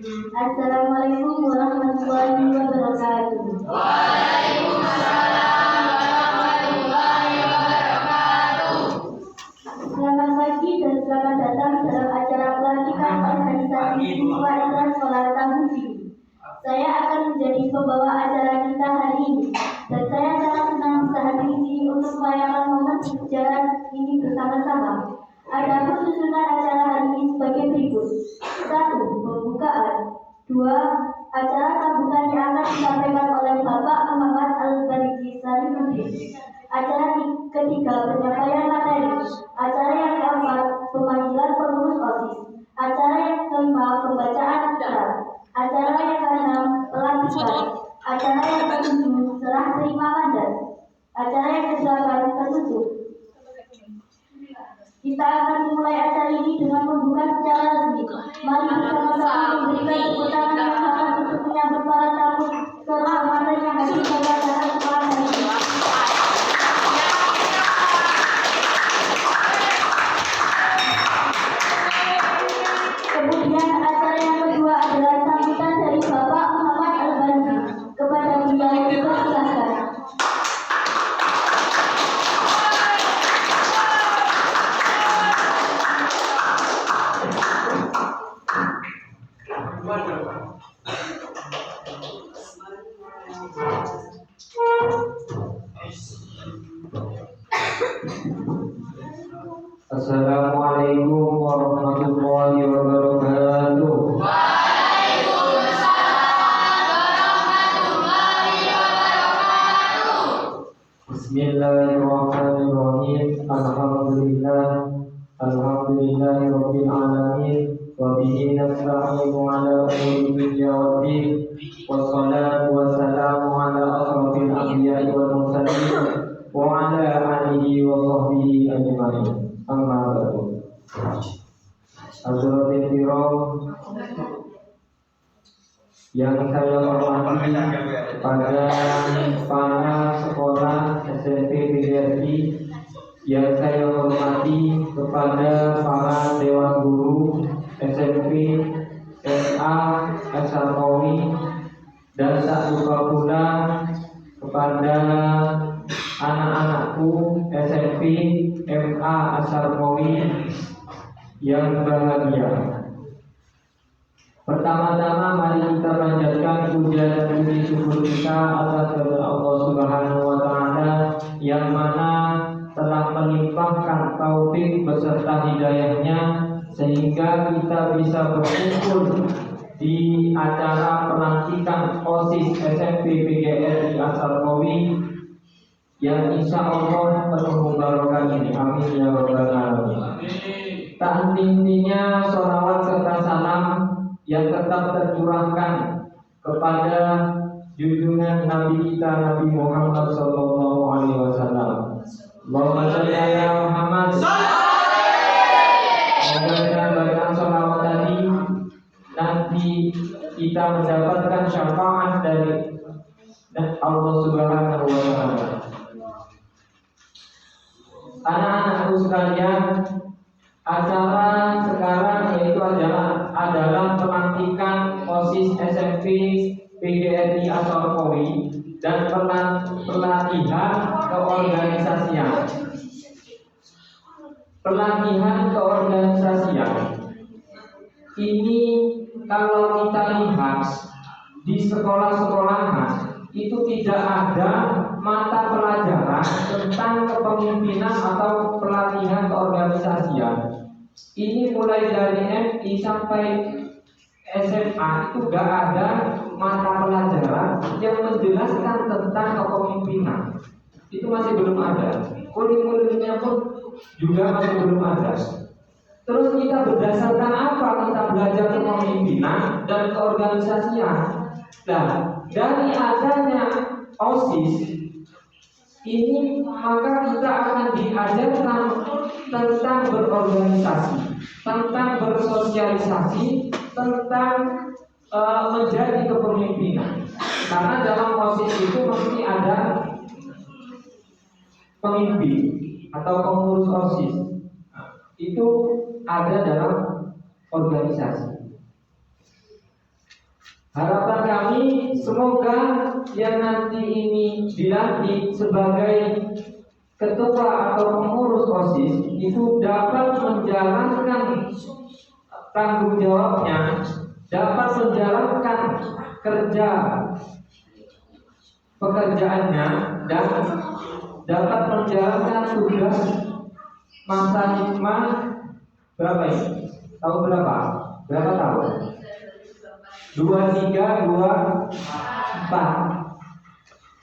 Assalamualaikum warahmatullahi wabarakatuh. Selamat pagi dan selamat datang dalam acara pelantikan organisasi siswa Islam Sekolah Tahun ini. Saya akan menjadi pembawa acara kita hari ini, dan saya sangat senang bisa hadir di sini untuk merayakan momen berjalan ini bersama-sama. Adapun susunan acara hari ini sebagai berikut: 1. Pembukaan. 2. Acara sambutan yang akan disampaikan oleh Bapak Muhammad Al-Bariji Salihuddin. Acara ketiga, penyampaian materi. Acara yang keempat, pemanggilan pengurus OSIS. Acara yang kelima, pembacaan acara. Acara yang keenam, pelantikan. Acara yang ketujuh, serah terima mandat. Acara yang kedelapan, tertutup. Kita akan memulai acara ini dengan membuka secara resmi. Mari bersama-sama memberikan tepuk tangan yang hangat untuk menyambut para tamu kehormatan yang hadir pada acara sekolah hari ini. Kemudian acara yang kedua adalah sambutan dari Bapak Muhammad Al-Bariji. Kepada beliau dipersilakan. Assalamualaikum warahmatullahi wabarakatuh. Bismillahirrahmanirrahim. Alhamdulillahirabbil alamin wa bihi nasta'inu ala umuri dunya waddin. Wassalatu wassalamu ala asrofil anbiya'i wal mursalin wa ala alihi wa sahbihi ajma'in. Amma ba'du. Hadirin kiram yang saya hormati pada para sekolah SMP PGRI, yang saya hormati kepada para dewan guru SMP, SMA, Sarmawi, dan tak lupa pula kepada anak-anakku SMP, MA, Sarmawi yang bahagia. Pertama-tama mari kita panjatkan puja dan puji syukur kita atas kepada Allah Subhanahu wa taala yang mana telah melimpahkan taufik beserta hidayahnya sehingga kita bisa berkumpul di acara pelantikan OSIS SMP PGRI Sarmawi yang insya Allah penuh barokah ini. Amin ya rabbal alamin. Tak henti-hentinya sholawat serta salam yang tetap tercurahkan kepada junjungan Nabi kita Nabi Muhammad sallallahu alaihi wasallam. Allahumma shalli ala Muhammad. Semoga dengan bacaan sholawat tadi nanti kita mendapatkan syafaat dari Allah Subhanahu wa taala. Anak-anakku sekalian, acara sekarang yaitu adalah pelantikan OSIS SMP PGRI Sarmawi dan pelatihan keorganisasian. Pelatihan keorganisasian ini kalau kita lihat di sekolah-sekolahan itu tidak ada mata pelajaran tentang kepemimpinan atau pelatihan keorganisasian. Ini mulai dari MI sampai SMA itu gak ada mata pelajaran yang menjelaskan tentang kepemimpinan. Itu masih belum ada. Kurikulumnya pun juga masih belum ada. Terus kita berdasarkan apa kita belajar kepemimpinan dan keorganisasian? Nah, dari adanya OSIS ini maka kita akan diajarkan tentang berorganisasi, tentang bersosialisasi, tentang menjadi kepemimpinan. Karena dalam OSIS itu mesti ada pemimpin atau pengurus OSIS. Itu ada dalam organisasi. Harapan kami semoga yang nanti ini dilantik sebagai ketua atau pengurus OSIS itu dapat menjalankan tanggung jawabnya, dapat menjalankan pekerjaannya, dan dapat menjalankan tugas masa hikmah berapa ini? Tahun berapa? Berapa tahun? 23, 24.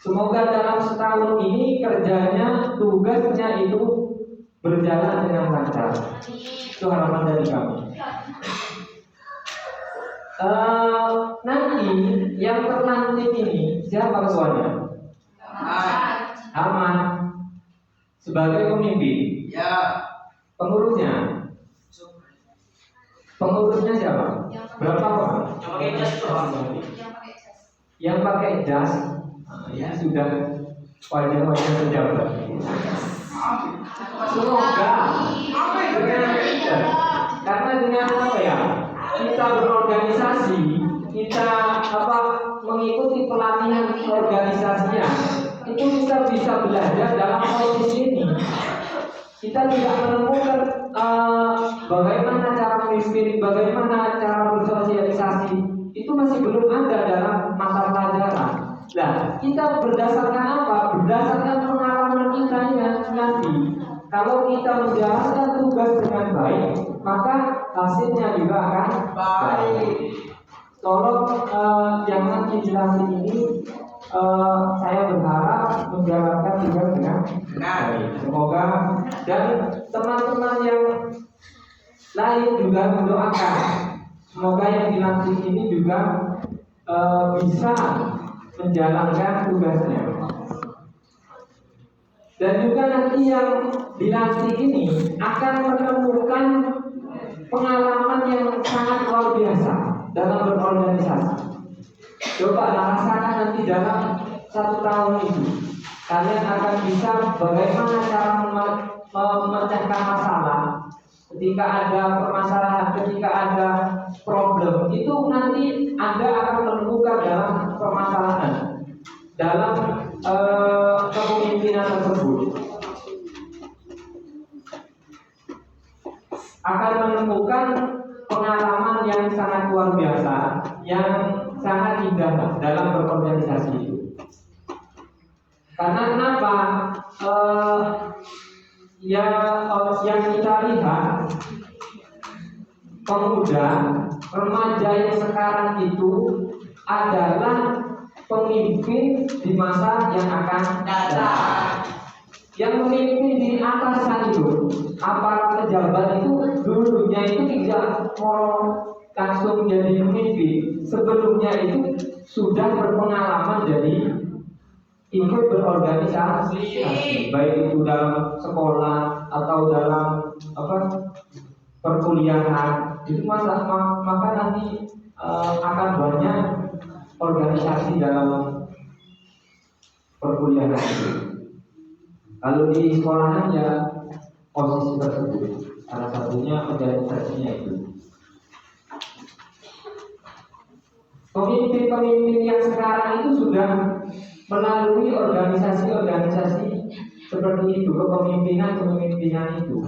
Semoga dalam setahun ini kerjanya, tugasnya itu berjalan dengan lancar. Itu harapan dari kami. Nanti yang terlantik ini siapa ketuanya? Aman sebagai pemimpin. Ya. Pengurusnya siapa? Berapa orang? Yang pakai jas. Ya sudah wajah-wajah pejabat. Semoga karena dengan apa ya, kita berorganisasi, kita mengikuti pelatihan organisasinya, itu kita bisa belajar dalam posisi ini. Kita tidak menemukan bagaimana cara memimpin, bagaimana cara bersosialisasi, itu masih belum ada dalam mata pelajaran. Nah, kita berdasarkan apa? Berdasarkan pengalaman kita nanti. Kalau kita menjalankan tugas dengan baik, maka hasilnya juga akan baik. Tolong yang nanti dilantik ini, saya berharap menjalankan tugas dengan baik. Semoga dan teman-teman yang lain juga mendoakan. Semoga yang dilantik ini juga bisa menjalankan tugasnya. Dan juga nanti yang dilantik ini akan menemukan pengalaman yang sangat luar biasa dalam berorganisasi. Coba rasakan nanti dalam 1 tahun itu, kalian akan bisa bagaimana cara memecahkan masalah. Ketika ada permasalahan, ketika ada problem, itu nanti Anda akan menemukan dalam permasalahan, dalam kepemimpinan tersebut. Akan menemukan pengalaman yang sangat luar biasa, yang sangat indah dalam berorganisasi itu. Karena kenapa? Yang kita lihat, pemuda, remaja yang sekarang itu adalah pemimpin di masa yang akan datang. Yang memimpin di atasan itu, aparat pejabat itu dulunya itu tidak mau langsung jadi pemimpin. Sebelumnya itu sudah berpengalaman jadi ikut berorganisasi, baik itu dalam sekolah atau dalam perkuliahan. Itu maka nanti akan banyak organisasi dalam perkuliahan itu. Kalau di sekolahan ya posisi tersebut, salah satunya organisasinya itu. Pemimpin-pemimpin yang sekarang itu sudah melalui organisasi-organisasi seperti itu, kepemimpinan itu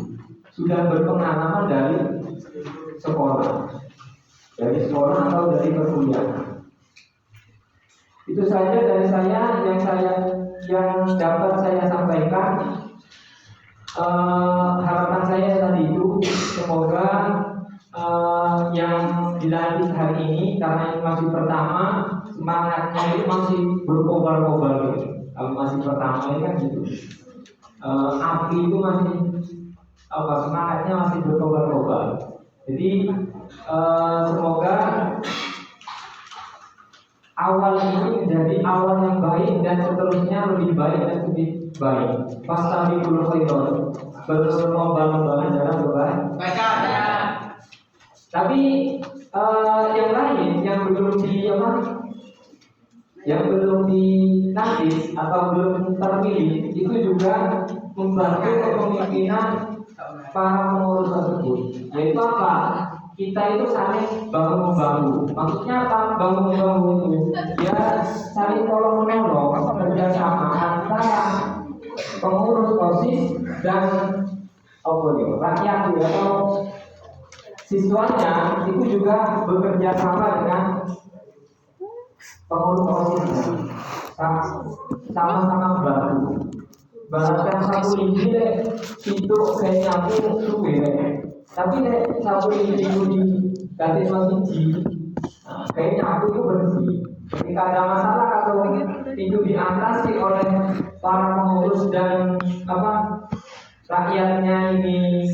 sudah berpengalaman dari sekolah atau dari perkuliahan. Itu saja dari saya yang dapat saya sampaikan. Harapan saya tadi itu semoga yang dilantik hari ini, karena ini masih pertama, semangatnya itu masih berkobar-kobar gitu. Kalau masih pertama ini kan gitu, api itu masih semangatnya masih berkobar-kobar. Jadi semoga awal ini menjadi awal yang baik dan seterusnya lebih baik dan lebih baik. Fastabiqul khairat, berlomba-lomba dalam kebaikan. Tapi yang lain yang belum dilantik atau belum terpilih itu juga membantu kepemimpinan para pengurus tersebut. Yaitu apa? kita itu saling bahu membahu. Maksudnya apa bahu membahu itu? Ya saling tolong menolong, kerjasama antara pengurus OSIS dan rakyat atau siswanya itu juga bekerja sama dengan pengurus OSIS, sama-sama bantu. Bahkan satu ini itu kayaknya aku suwe, tapi satu ini itu diganti masjid, kayaknya aku itu bersih. Ketika ada masalah atau itu diatasi oleh para pengurus dan rakyatnya ini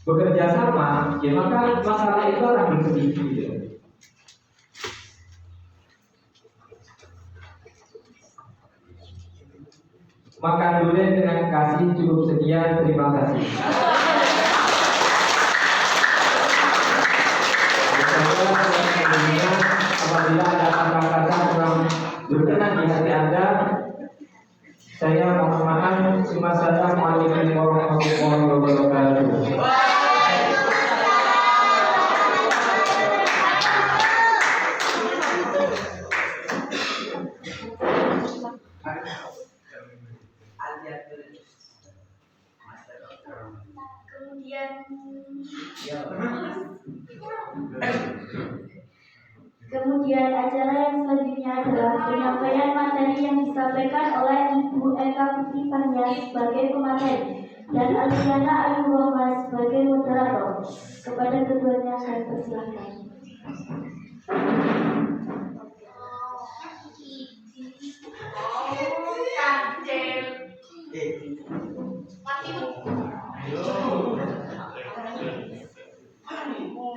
bekerja sama, ya maka masalah itu akan bersih. Gitu. Makan durian dengan kasih cukup sekian, terima kasih. Apabila ada kata-kata yang berkenan di hati Anda, saya mohon maaf. Wassalamualaikum warahmatullahi wabarakatuh. Kemudian acara yang selanjutnya adalah penyampaian materi yang disampaikan oleh Ibu Eka Putri Fania sebagai pemateri dan Aliana Ayu Rahman sebagai moderator. Kepada keduanya saya persilakan.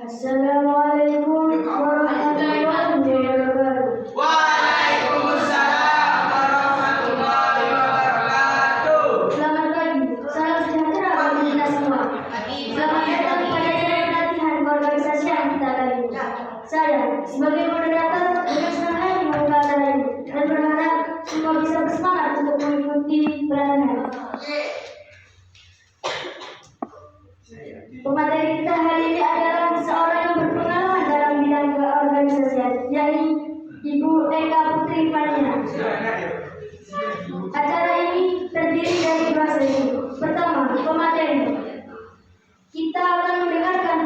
Assalamualaikum warahmatullahi wabarakatuh. Waalaikumsalam warahmatullahi wabarakatuh. Selamat pagi, salam sejahtera bagi kita semua. Selamat datang pada acara pelatihan organisasi yang kita kali ini. Saya sebagai moderator dengan senang hati membuka acara ini dan berharap semua bisa bersemangat untuk mengikuti pelatihan. Pemateri kita hari ini adalah seorang yang berpengalaman dalam bidang keorganisasian, yaitu Ibu Eka Putri Fania. Acara ini terdiri dari dua sesi. Pertama, pemateri. Kita akan mendengarkan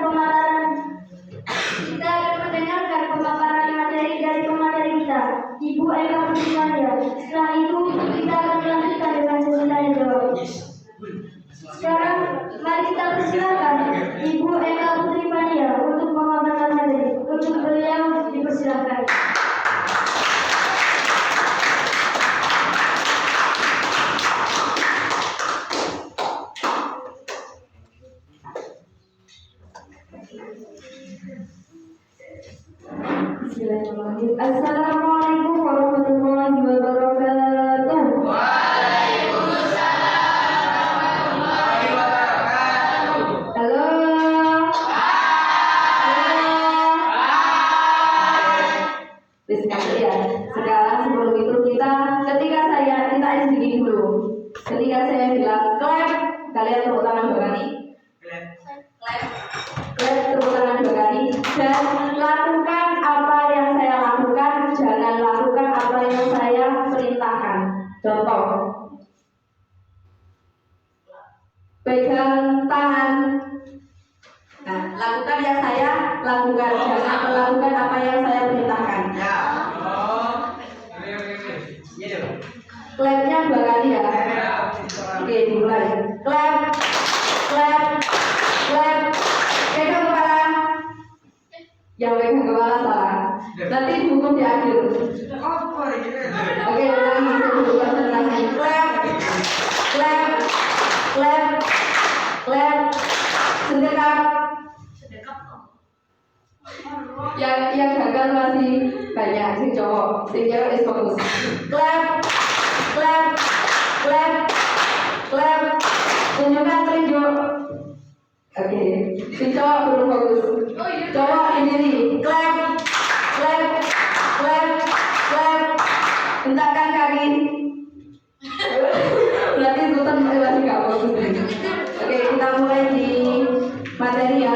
pemaparan materi dari pemateri kita, Ibu Eka Putri Fania. Setelah itu, kita akan melanjutkan dengan sesi tanya jawab. Sekarang, mari kita persilakan Ibu Eka Putri Fania untuk memaparkan materi. Untuk beliau dipersilakan. Bismillahirrahmanirrahim. Assalamualaikum warahmatullahi wabarakatuh. Halo. Bismillah ya. Sekarang sebelum itu ketika saya SBG dulu. Ketika saya bilang clap, kalian tepuk tangan dua kali. Clap tepuk tangan dua kali. Dan lakukan apa yang saya lakukan, jangan lakukan apa yang saya perintahkan. Contoh, pegang tangan. Nah, lakukan yang saya lakukan, jangan melakukan apa yang saya perintahkan. Clap-nya dua kali ya. Oke, dimulai. Clap, clap, clap. Pegang kepala. Yang pegang kepala salah. Nanti dihukum di akhir. Oke, ulangi. Konsentrasi. Clap, clap, clap, clap. Sedekap. Yang gagal masih banyak, sing cowok, sing cewek is fokus. Clap, clap, clap, clap. Tunjukkan telunjuk. Oke, sing cowok belum fokus. Cowok sendiri. Clap, clap, clap, clap. Hentakkan kaki. Berarti Sultan masih gak fokus. Oke, kita mulai di materi ya.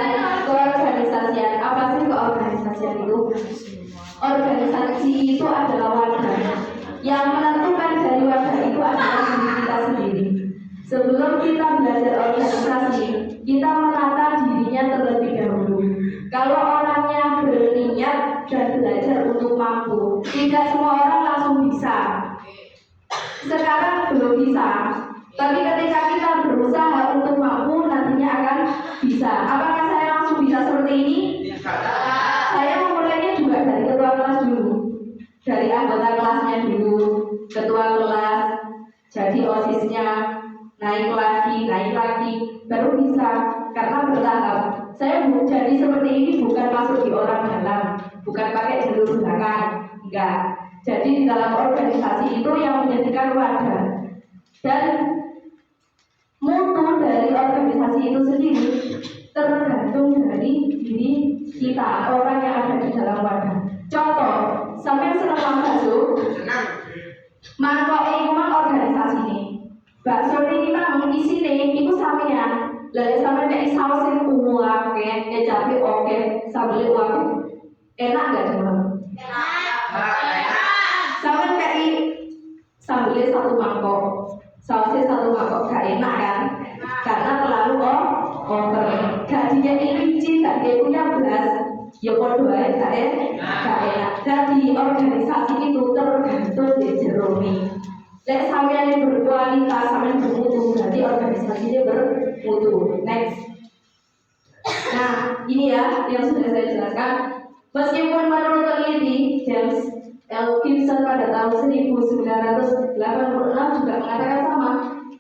Organisasi itu adalah wadah. Yang menentukan dari wadah itu adalah diri kita sendiri. Sebelum kita belajar organisasi, kita menata dirinya terlebih dahulu. Kalau orangnya berniat dan belajar untuk mampu, tidak semua orang langsung bisa. Sekarang belum bisa, tapi ketika kita berusaha untuk mampu, nantinya akan bisa. Apakah saya langsung bisa seperti ini? Saya memulainya juga dari ketua kelas dulu, dari anggota kelasnya dulu, ketua kelas, jadi OSIS-nya, naik lagi, baru bisa. Karena bertahap. Saya jadi seperti ini bukan masuk di orang dalam, bukan pakai jalur belakang, enggak. Jadi di dalam organisasi itu yang menjadikan wadah dan mutu dari organisasi itu sendiri tergantung dari diri kita, orang yang ada di dalam wadah. Contoh, sampai senang makan bakso, mangkok ini memang organisasi ini. Bakso ini memang mengisi nih, itu sampean. Lalu sampean kayak saus yang ungu akeh, kecapnya oke, sambelnya oke, enak gak cuma? Sampean kayak sambelnya satu mangkok, sausnya satu mangkok, gak enak kan? Karena terlalu over. Gak dikai licin, gak dikai punya belas, ya podo ae gak enak. Jadi organisasi itu tergantung di jeromi. Lek sampean yang berkualitas, sampean bermutu, berarti organisasinya bermutu. Next. Nah, ini ya yang sudah saya jelaskan. Meskipun menurut peneliti James L. Gibson pada tahun 1986 juga mengatakan sama,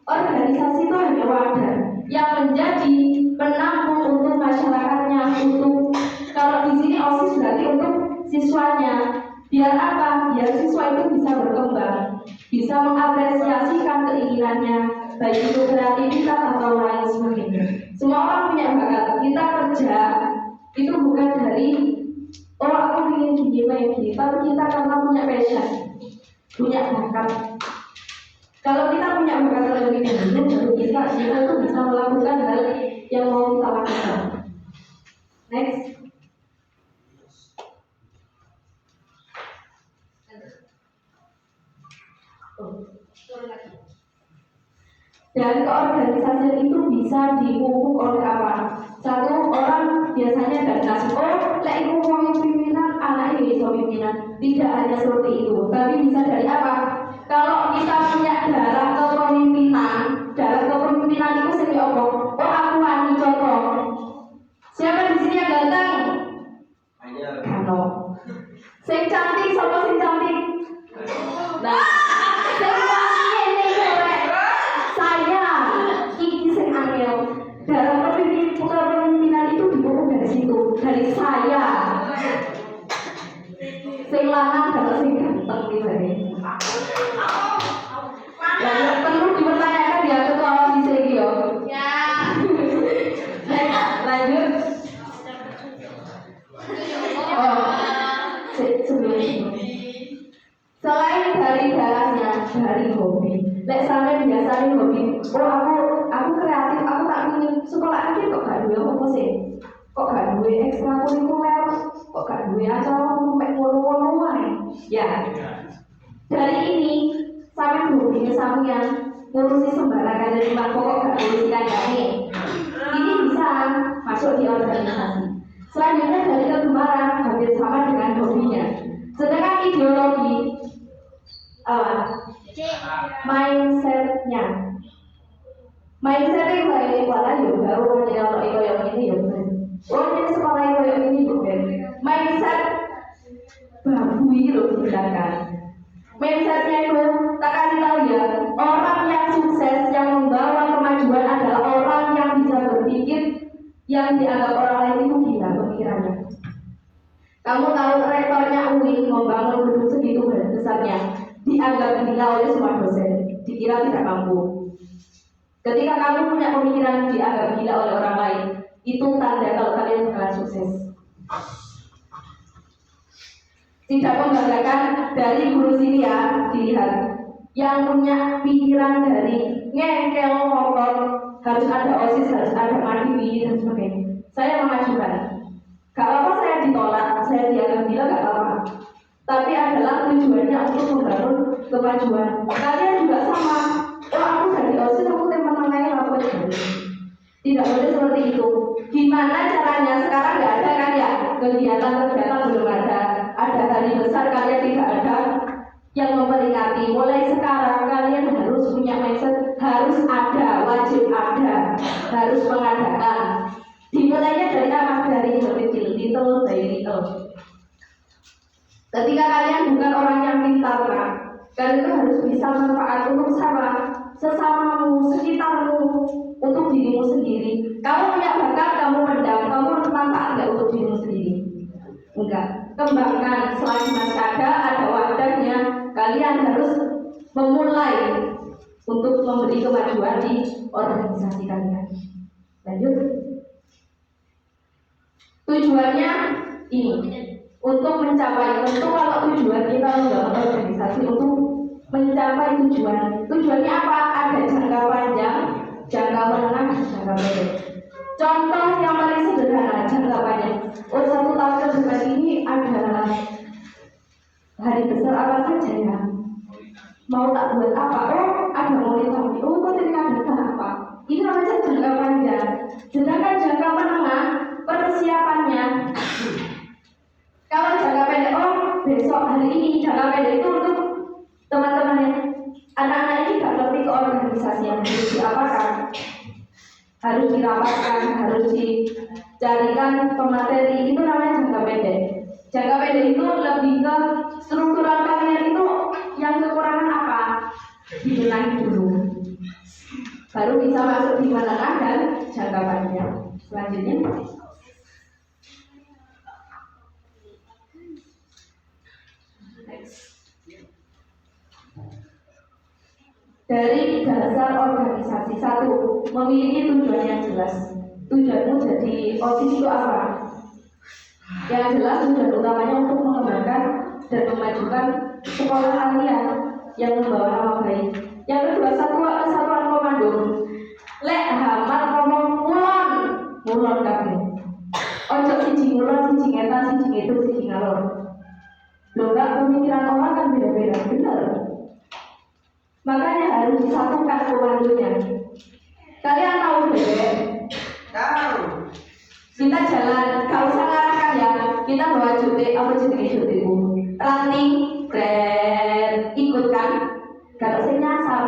organisasi itu hanya wadah yang menjadi penampung untuk masyarakatnya, untuk kalau di sini OSIS berarti untuk siswanya. Biar apa? Biar siswa itu bisa berkembang, bisa mengapresiasikan keinginannya, baik itu kreativitas atau lain sebagainya. Semua orang punya bakat. Kita kerja itu bukan dari aku ingin gini, tapi kita karena punya passion, punya bakat. Kalau kita punya bakat terlebih dahulu, baru kita itu bisa melakukan hal yang mau kita lakukan. Next. Dan keorganisasian itu bisa dipupuk oleh apa? Satu, orang biasanya dari nasib, lek iku wong pimpinan, anaknya iso pimpinan. Tidak hanya seperti itu, tapi bisa dari apa? Kalau kita punya darah kepemimpinan itu sing apa? Aku wani contoh. Siapa di sini yang ganteng? Kano. Sing cantik, siapa sing cantik? Nah, dalam kepemimpinan itu dipupuk dari situ, dari saya. Sing lanang kalau sing ganteng nih. Lalu perlu dipertanyakan ya ketua OSIS iki yo. Ya. Lanjut. Selain dari darahnya, dari hobi. Lek sampe biasanya hobi, aku kreatif, aku tak ingin sekolah ini kok gak duwe apa sih? Kok gak duwe ekstrakurikuler? Kok gak duwe acara sampai ngono-ngono wae? Ya. Dari ini sampai hobinya sampean ngurusi sembarangan dari pokok gak ngurusi kancane. Ini bisa masuk di organisasi. Selanjutnya dari kegemaran hampir sama dengan hobinya. Sedangkan ideologi mindsetnya kayak sekolah juga orang yang ini ya orang yang sekolah yang ini juga mindset babu itu digunakan. Mindsetnya itu tak kasih tahu ya, orang yang sukses yang membawa kemajuan adalah orang yang bisa berpikir yang dianggap orang lain itu gila pemikirannya. Kamu tahu rektornya UIN membangun gedung segitu besarnya, dianggap gila oleh semua dosen, dikira tidak mampu. Ketika kamu punya pemikiran dianggap gila oleh orang lain, itu tanda kalau kalian bakalan sukses. Tidak membanggakan dari guru sini ya, dilihat yang punya pikiran dari ngengkel motor, harus ada OSIS, harus ada mandiri dan sebagainya. Saya mengajukan, gak apa-apa saya ditolak, saya dianggap gila gak apa-apa, tapi adalah tujuannya untuk membangun kemajuan. Kalian juga sama. Oh aku dari OSIS aku menengahi apa tidak boleh seperti itu. Gimana caranya? Sekarang nggak ada kan ya kegiatan-kegiatan, belum ada hari besar kalian tidak ada yang memperingati. Mulai sekarang kalian harus punya mindset, harus ada, wajib ada, harus mengadakan. Dimulainya dari apa? Dari kecil, little by little. Ketika kalian bukan orang yang pintar kan, kalian itu harus bisa manfaat untuk sesamamu, sekitarmu, untuk dirimu sendiri. Kamu punya bakat, kamu pendam, kamu manfaat nggak untuk dirimu sendiri? Enggak. Kembangkan selagi masih ada wadahnya. Kalian harus memulai untuk memberi kemajuan di organisasi kalian. Lanjut. Tujuannya ini untuk mencapai. Tentu kalau tujuan kita membangun organisasi untuk mencapai tujuan. Tujuannya apa? Ada jangka panjang, jangka menengah, jangka pendek. Contoh yang paling sederhana jangka panjang. Oh 1 tahun ke depan ini adalah hari besar apa saja ya? Mau tak buat apa? Oh ada mulai tahun. Oh ketika apa? Ini namanya jangka panjang. Sedangkan jangka menengah persiapannya. Kalau jangka pendek, oh besok hari ini jangka pendek itu untuk teman-teman yang anak-anak ini gak ngerti ke organisasi yang harus diapakan, harus dirapatkan, harus dicarikan pemateri, itu namanya jangka pendek. Jangka pendek itu lebih ke struktural kalian itu yang kekurangan apa, dibenahi dulu, baru bisa masuk di menengah dan jangka panjang. Selanjutnya. Dari dasar organisasi. 1. Memiliki tujuan yang jelas. Tujuanmu jadi OSIS itu apa? Yang jelas tujuan utamanya untuk mengembangkan dan memajukan sekolah kalian yang membawa nama baik. Yang kedua, satuan komando. Lek hamar ngomong mulon kabeh. Ojo siji mulon, siji ngetan, siji ngeduk, siji ngalor. Enggak, pemikiran orang kan beda-beda, benar. Makanya harus disatukan komandonya. Kalian tahu bebek? Tahu. Kita jalan, kalau usah ngarahkan ya. Kita bawa jute, apa jenenge juteku? Ranting, brand, ikut kan? Kalau saya nyasar.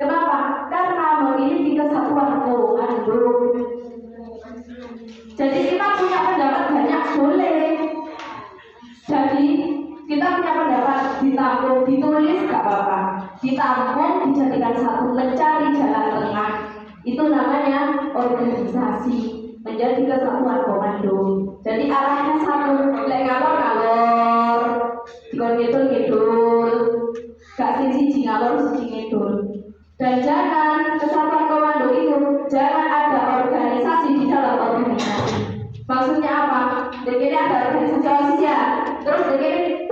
Kenapa? Karena memiliki kesatuan komando. Jadi kita punya pendapat banyak boleh. Jadi kita punya pendapat ditampung, ditulis gak apa-apa, ditampung, dijadikan satu, mencari jalan tengah. Itu namanya organisasi, menjadi kesatuan komando. Jadi arahnya satu, lek ngalor, dikon ngidul, gak siji ngalor, siji ngidul. Dan jangan kesatuan komando itu, jangan ada organisasi di dalam organisasi. Maksudnya apa? Jadi ada organisasi OSIS ya. Terus begini,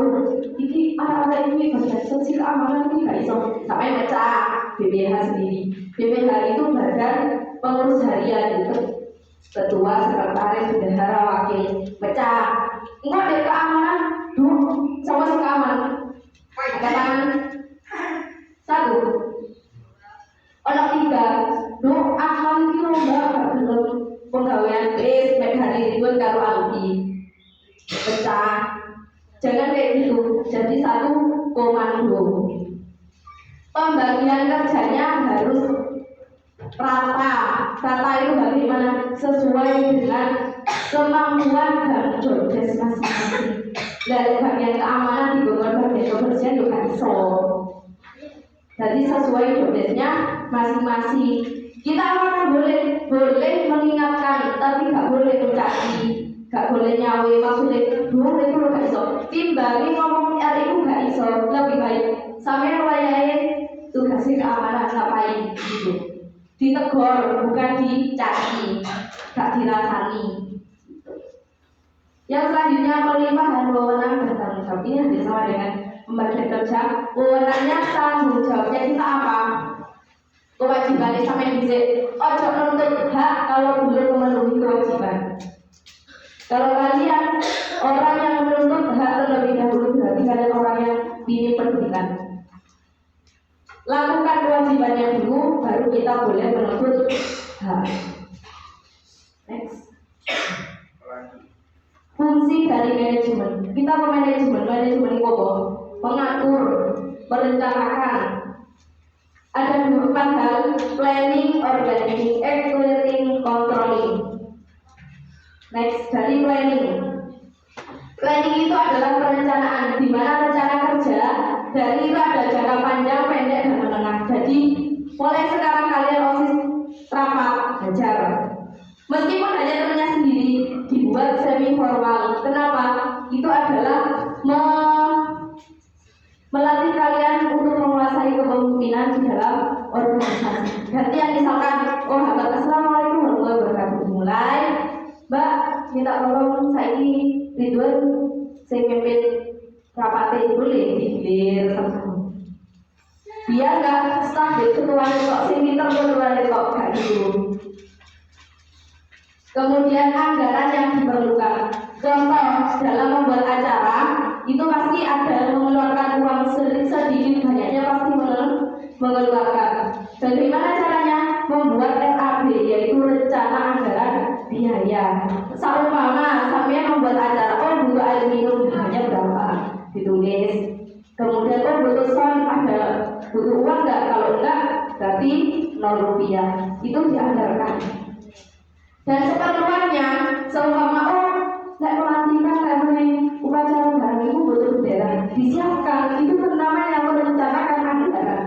ini anak-anak ini organisasi keamanan ini gak iso sampai mecah BPH sendiri. BPH itu badan pengurus harian itu, ketua, sekretaris, bendahara, wakil, mecah. Enggak ada keamanan, sama si keamanan. Ada tangan 1. Orang 3, aman itu enggak belum penggawean bis, hari ribuan karo alumni. Pecah. Jangan kayak gitu. Jadi satu komando. Pembagian kerjanya harus rata. Rata itu bagaimana? Sesuai dengan kemampuan dan jobdesk masing-masing. Dan bagian keamanan di bagian kebersihan juga iso. Jadi sesuai jobdesknya masing-masing. Kita orang boleh mengingatkan, tapi nggak boleh mencaci. Gak boleh nyawe, maksudnya boleh itu gak iso. Timbangi ngomong itu gak iso. Lebih baik sampai wayahe tugasnya keamanan ngapain gitu. Ditegur bukan dicaci, gak dirasani. Yang selanjutnya pelimpahan wewenang dan tanggung jawab. Ini hampir sama dengan pembagian kerja. Wewenangnya tanggung jawabnya kita apa? Kewajibannya sampai bisa ojo nuntut hak kalau belum memenuhi kewajiban. Kalau kalian orang yang menuntut hak terlebih dahulu, berarti kalian orang yang minim pendidikan. Lakukan kewajibannya dulu, baru kita boleh menuntut hak. Next. Fungsi dari manajemen. Kita manajemen itu apa? Mengatur, merencanakan. Ada 4 hal: planning, organizing, executing, controlling. Next, dari planning. Planning itu adalah perencanaan, di mana rencana kerja dari itu ada jangka panjang, pendek, dan menengah. Jadi mulai sekarang kalian OSIS rapat belajar. Meskipun hanya temannya sendiri, dibuat semi formal. Kenapa? Itu adalah melatih kalian untuk menguasai kepemimpinan di dalam organisasi. Gantian misalkan, oh habat, assalamualaikum warahmatullahi wabarakatuh. Mulai, Mbak, minta tolong saya Ridwan saya mimpin rapatnya, boleh digilir sama. Biar nggak staf di ketua kok, saya minta ketua kok, kayak gitu. Kemudian anggaran yang diperlukan. Contoh, dalam membuat acara itu pasti ada mengeluarkan uang sedikit banyaknya, pasti mengeluarkan. Bagaimana caranya? Membuat RAB, yaitu rencana anggaran biaya. Seumpama sampai membuat acara, oh butuh air minum biayanya berapa, ditulis. Kemudian oh butuh sound, ada butuh uang nggak? Kalau enggak berarti 0 rupiah. Itu dianggarkan. Dan seperluannya, seumpama oh saya pelantikan karena upacara hari itu butuh bendera, disiapkan. Itu namanya merencanakan anggaran.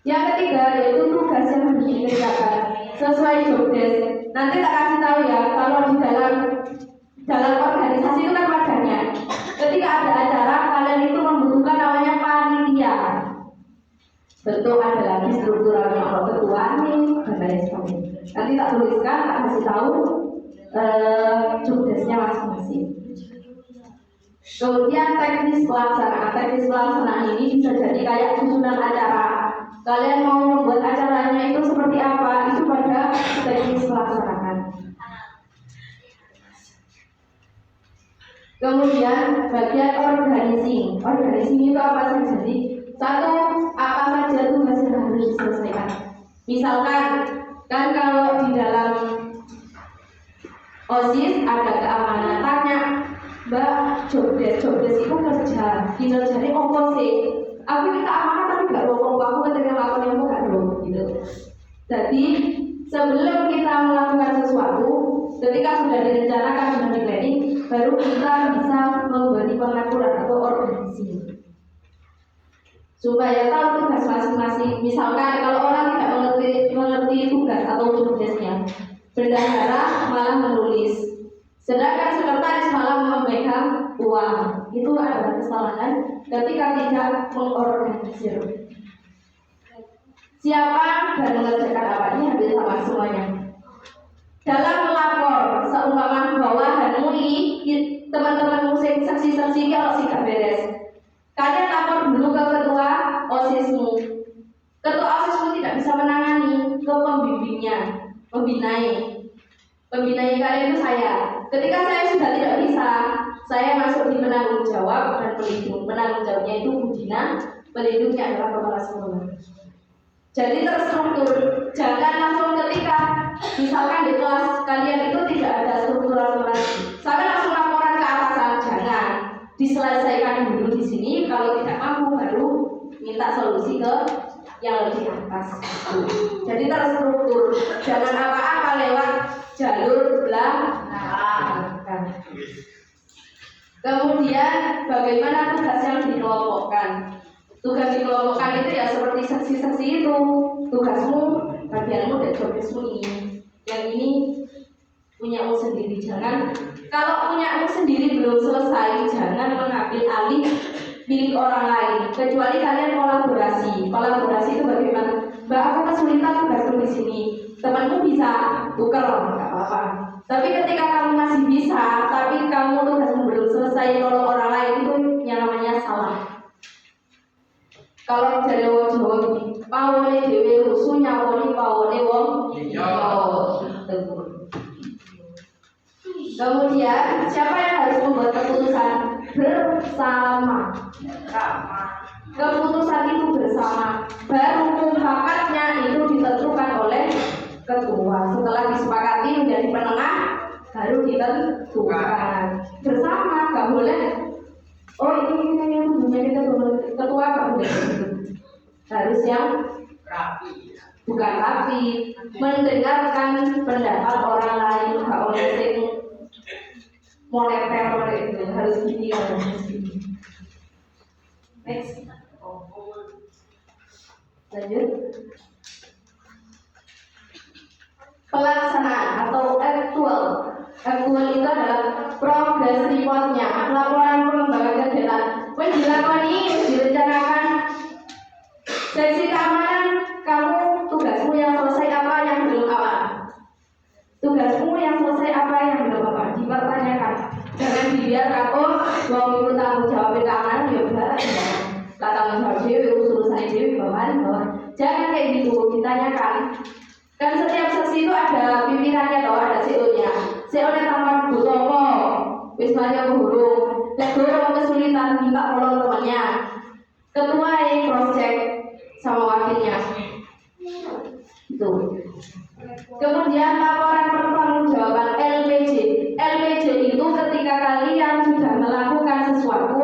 Yang ketiga yaitu tugas yang harus dikerjakan sesuai job desk. Nanti tak kasih tahu ya, kalau di dalam organisasi itu kan wadahnya. Ketika ada acara, kalian itu membutuhkan namanya panitia. Bentuk ada lagi strukturalnya, kalau ketua nih dan lain sebagainya. Nanti tak tuliskan, tak kasih tahu job desk-nya masing-masing. Kemudian teknis pelaksanaan. Teknis pelaksanaan ini bisa jadi kayak susunan acara. Kalian mau membuat acaranya itu seperti apa? Itu pada teknis pelaksanaan. Kemudian bagian organizing. Organizing itu apa saja? Jadi satu, apa saja tugas yang harus diselesaikan. Misalkan kan kalau di dalam OSIS ada keamanan, tanya Mbak, job desk itu kerja, kinerjanya apa sih? Aku minta amanah tapi gak ngomong, aku ketika melakukan yang gak ngomong gitu. Jadi sebelum kita melakukan sesuatu, ketika sudah direncanakan, sudah di planning, baru kita bisa memberi pengaturan atau organisasi supaya tahu tugas masing-masing. Misalkan kalau orang tidak mengerti tugas atau job desk-nya, bendahara malah menulis, sedangkan sekretaris malah memegang uang. Itu adalah kesalahan ketika tidak mengorganisir. Siapa dan mengerjakan apa, ini hampir sama semuanya. Dalam melapor, seumpama bawahan MUI, teman-teman musik saksi-saksi kalau sih gak beres, kalian lapor dulu ke ketua OSISmu. Ketua OSISmu tidak bisa menangani, ke pembimbingnya, pembinai kalian itu saya. Ketika saya sudah tidak bisa, saya masuk di penanggung jawab dan pelindung. Penanggung jawabnya itu Budina, pelindungnya adalah kepala sekolah. Jadi terstruktur, jangan langsung ketika misalkan di kelas kalian itu tidak ada struktural lagi, sampai langsung laporan ke atasan. Jangan, diselesaikan dulu di sini. Kalau tidak mampu baru minta solusi ke yang lebih atas. Jadi terstruktur, jangan apa-apa lewat jalur belakang. Kemudian bagaimana tugas yang dikelompokkan? Tugas dikelompokkan itu ya seperti saksi-saksi itu. Tugasmu, bagianmu dan jobdeskmu ini. Yang ini punyamu sendiri. Jangan, kalau punyamu sendiri belum selesai, jangan mengambil alih milik orang lain. Kecuali kalian kolaborasi. Kolaborasi itu bagaimana? Mbak, aku kesulitan tugasku di sini. Temanmu bisa tuker, nggak apa-apa. Tapi ketika kamu masih bisa, tapi kamu tugasmu belum selesai, nolong orang lain, itu yang namanya salah. Kalau dari wong Jawa iki, pawone dhewe rusuh nyawoni pawone wong liya. Keputusan itu bersama. Baru mufakatnya itu ditentukan oleh ketua. Setelah disepakati menjadi penengah, baru ditentukan bersama. Gak boleh. Oh ini yang punya ketua gak boleh. Harus yang Rapi. bukan rapi, mendengarkan pendapat orang lain, gak oleh sing moneter itu harus gini harus gini. Next, lanjut. Pelaksanaan atau aktual itu adalah progress reportnya, laporan pengembangan kegiatan. Dilakoni, direncanakan. Sesi keamanan, kamu tugasmu yang selesai apa yang belum apa? Tugasmu yang selesai apa yang belum apa? Dipertanyakan. Jangan dibiarkan, oh, mau ikut tanggung jawab keamanan, ya udah, lah tanggung jawab dewi, urusan dewi, bawahan. Jangan kayak gitu, ditanyakan. Kan setiap sesi itu ada pimpinannya loh, ada CEO-nya. CEO-nya tampak butuh apa? Wismanya burung. Lek dorong kesulitan, minta tolong temannya. Ketua cross check sama wakilnya. Itu. Kemudian laporan pertanggungjawaban LPJ. LPJ itu ketika kalian sudah melakukan sesuatu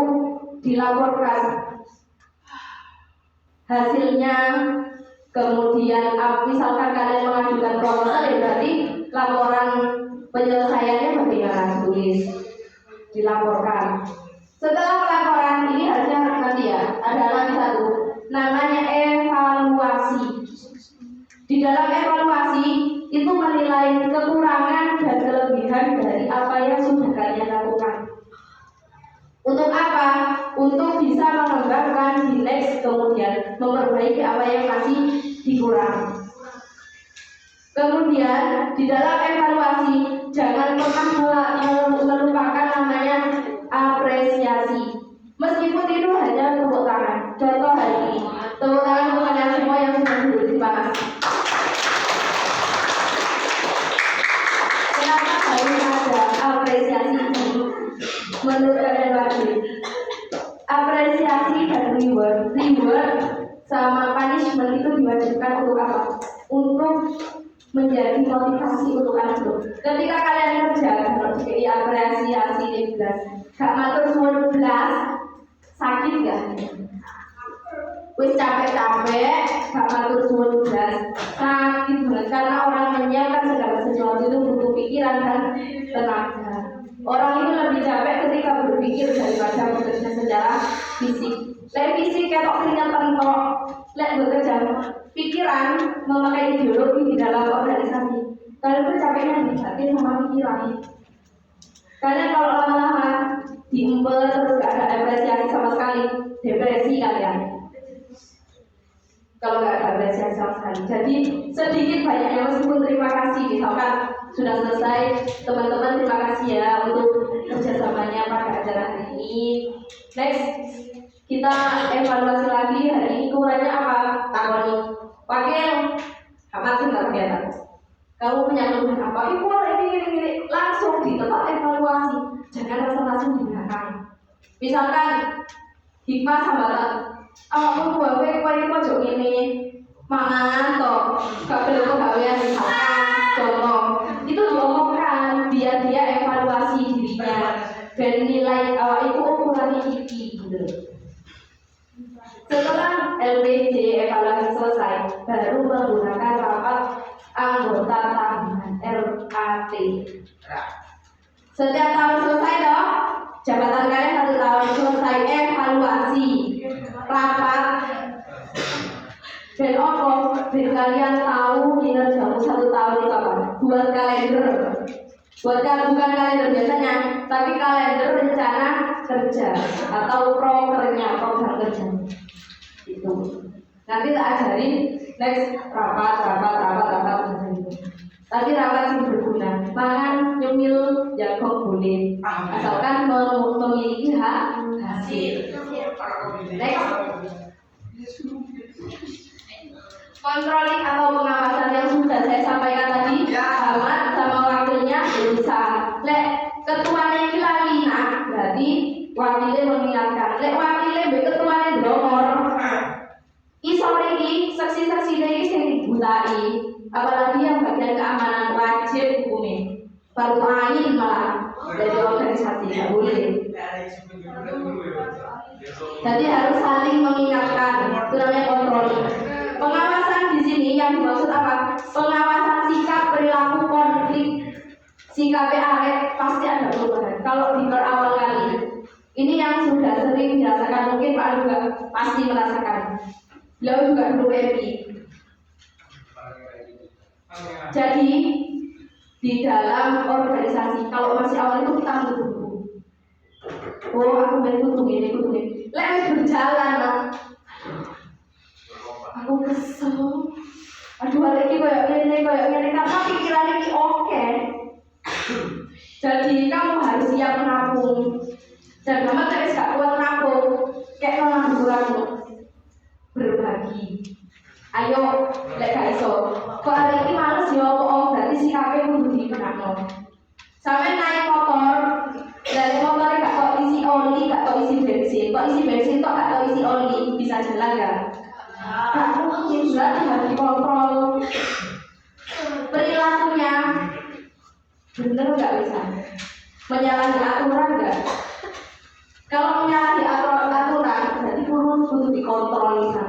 dilaporkan hasilnya. Kemudian misalkan kalian mengajukan proposal, ya berarti laporan penyelesaiannya bagaimana, tulis dilaporkan. Setelah pelaporan ini harusnya nanti ya ada lagi satu namanya evaluasi. Di dalam evaluasi itu menilai kekurangan dan kelebihan dari apa yang sudah kalian lakukan. Untuk apa? Untuk bisa mengembangkan di next, kemudian memperbaiki apa yang masih dikurang. Kemudian di dalam evaluasi jangan pernah melupakan namanya apresiasi. Meskipun itu hanya tepuk tangan. Contoh hari ini, tepuk tangan untuk kalian semua yang sudah duduk di panas. Kenapa harus ada apresiasi ini? Menurut kalian wajib. Apresiasi dan reward sama punishment itu diwajibkan untuk apa? Untuk menjadi motivasi untuk kalian. Ketika kalian kerja, kalau dikei apresiasi di belas, gak matur suwun belas, sakit gak? Wis capek-capek, gak matur suwun belas, sakit banget karena orang menyiapkan segala sesuatu itu butuh pikiran dan tenaga. Orang itu lebih capek ketika berpikir daripada bekerja secara fisik. Lek fisik ketok keringat pentok, lek bekerja pikiran memakai ideologi di dalam organisasi. Kalian tuh capeknya di batin sama pikiran. Kalian kalau lama-lama diumpet terus gak ada apresiasi sama sekali, depresi kalian. Kalau nggak ada apresiasi sama sekali. Jadi sedikit banyaknya meskipun terima kasih. Misalkan sudah selesai, teman-teman terima kasih ya untuk kerjasamanya pada acara hari ini. Next, kita evaluasi lagi hari ini kurangnya apa? Takoni. Wakil, apa sih nggak kelihatan? Kamu punya keluhan apa? Ibu ini langsung di tempat evaluasi. Jangan langsung di belakang. Misalkan hikmah sambatan. Awakmu wae kowe pojok ngene mangan to gak perlu kegawean misalkan contoh itu diomongkan biar dia evaluasi dirinya dan nilai awak itu ukurannya iki gitu. Setelah LPJ evaluasi selesai baru menggunakan rapat anggota tahunan RAT. Setiap tahun selesai dong jabatan kalian 1 tahun selesai evaluasi rapat dan biar kalian tahu kinerjamu 1 tahun itu apa? Buat kalender, bukan kalender biasanya, tapi kalender rencana kerja atau program kerja itu. Nanti tak ajarin next rapat. Tapi rapat sih berguna. Makan nyemil jagung boleh, asalkan memiliki hasil. Next, kontroling atau pengawasan yang sudah saya sampaikan tadi, Ahmad sama wakilnya berusaha. Lek ketuanya ini lali, nah berarti wakilnya mengingatkan. Lek wakilnya ketuanya fardu ain malah dari organisasi, nggak boleh. Jadi harus saling mengingatkan, itu namanya kontrol. Pengawasan di sini yang dimaksud apa? Pengawasan sikap, perilaku, konflik, sikap arek pasti ada perubahan. Kalau di berawal kali, ini yang sudah sering dirasakan, mungkin Pak juga pasti merasakan. Beliau juga dulu MI. Jadi di dalam organisasi, kalau masih awal itu kita menunggu. Oh, aku main kutung ini. Lewat berjalan, nah. Aku kesel. Aduh, hari ini kayak gini, karena pikiran ini oke. Jadi kamu harus siap menabung. Dan kamu terus gak kuat menabung, kayak nolak kurang berbagi. Ayo, lek gak iso. Kok hari ini males ya, berarti sikapnya kudu dikenakno. Sampai naik motor, dari motornya gak kok isi oli, gak kok isi bensin. Kok isi bensin kok gak kok isi oli, bisa jalan gak? Gak mungkin, berarti harus dikontrol. Perilakunya bener gak bisa? Menyalahi aturan gak? Kalau menyalahi aturan, berarti kudu dikontrol bisa.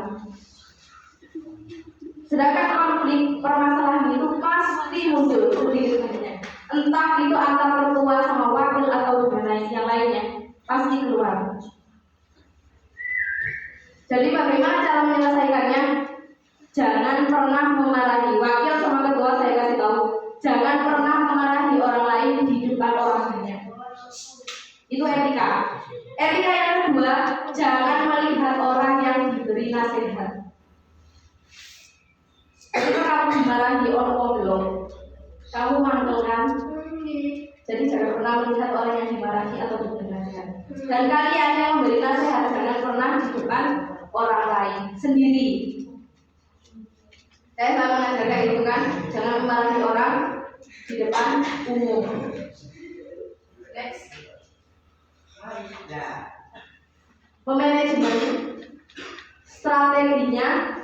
Sedangkan konflik permasalahan itu pasti muncul sedikit-sedikitnya. Entah itu antar ketua sama wakil atau dengan yang lainnya, pasti keluar. Jadi bagaimana cara menyelesaikannya? Jangan pernah memarahi wakil sama ketua, saya kasih tahu. Jangan pernah memarahi orang lain di depan orang banyak. Itu etika. Etika yang kedua, jangan melihat orang yang diberi nasihat. Ketika kamu dimarahi orang belum, kamu mantel kan? Jadi jangan pernah melihat orang yang dimarahi atau diberi nasihat. Dan kalian yang memberi nasihat jangan pernah di depan orang lain sendiri. Saya selalu mengajarkan itu kan, jangan memarahi orang di depan umum. Next. Memanajemen strateginya.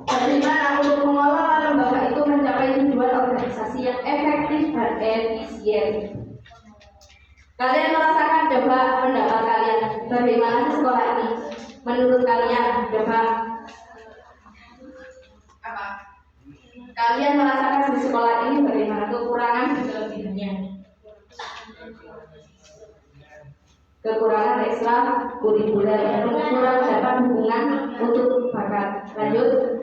Bagaimana untuk mengelola lembaga itu mencapai tujuan organisasi yang efektif dan efisien? Kalian merasakan, coba pendapat kalian, bagaimana sih sekolah ini? Menurut kalian, coba apa? Kalian merasakan di sekolah ini bagaimana? Kekurangan dan kelebihannya? Kekurangan ekstra kurikuler, kurang dapat dukungan untuk bakat. Lanjut.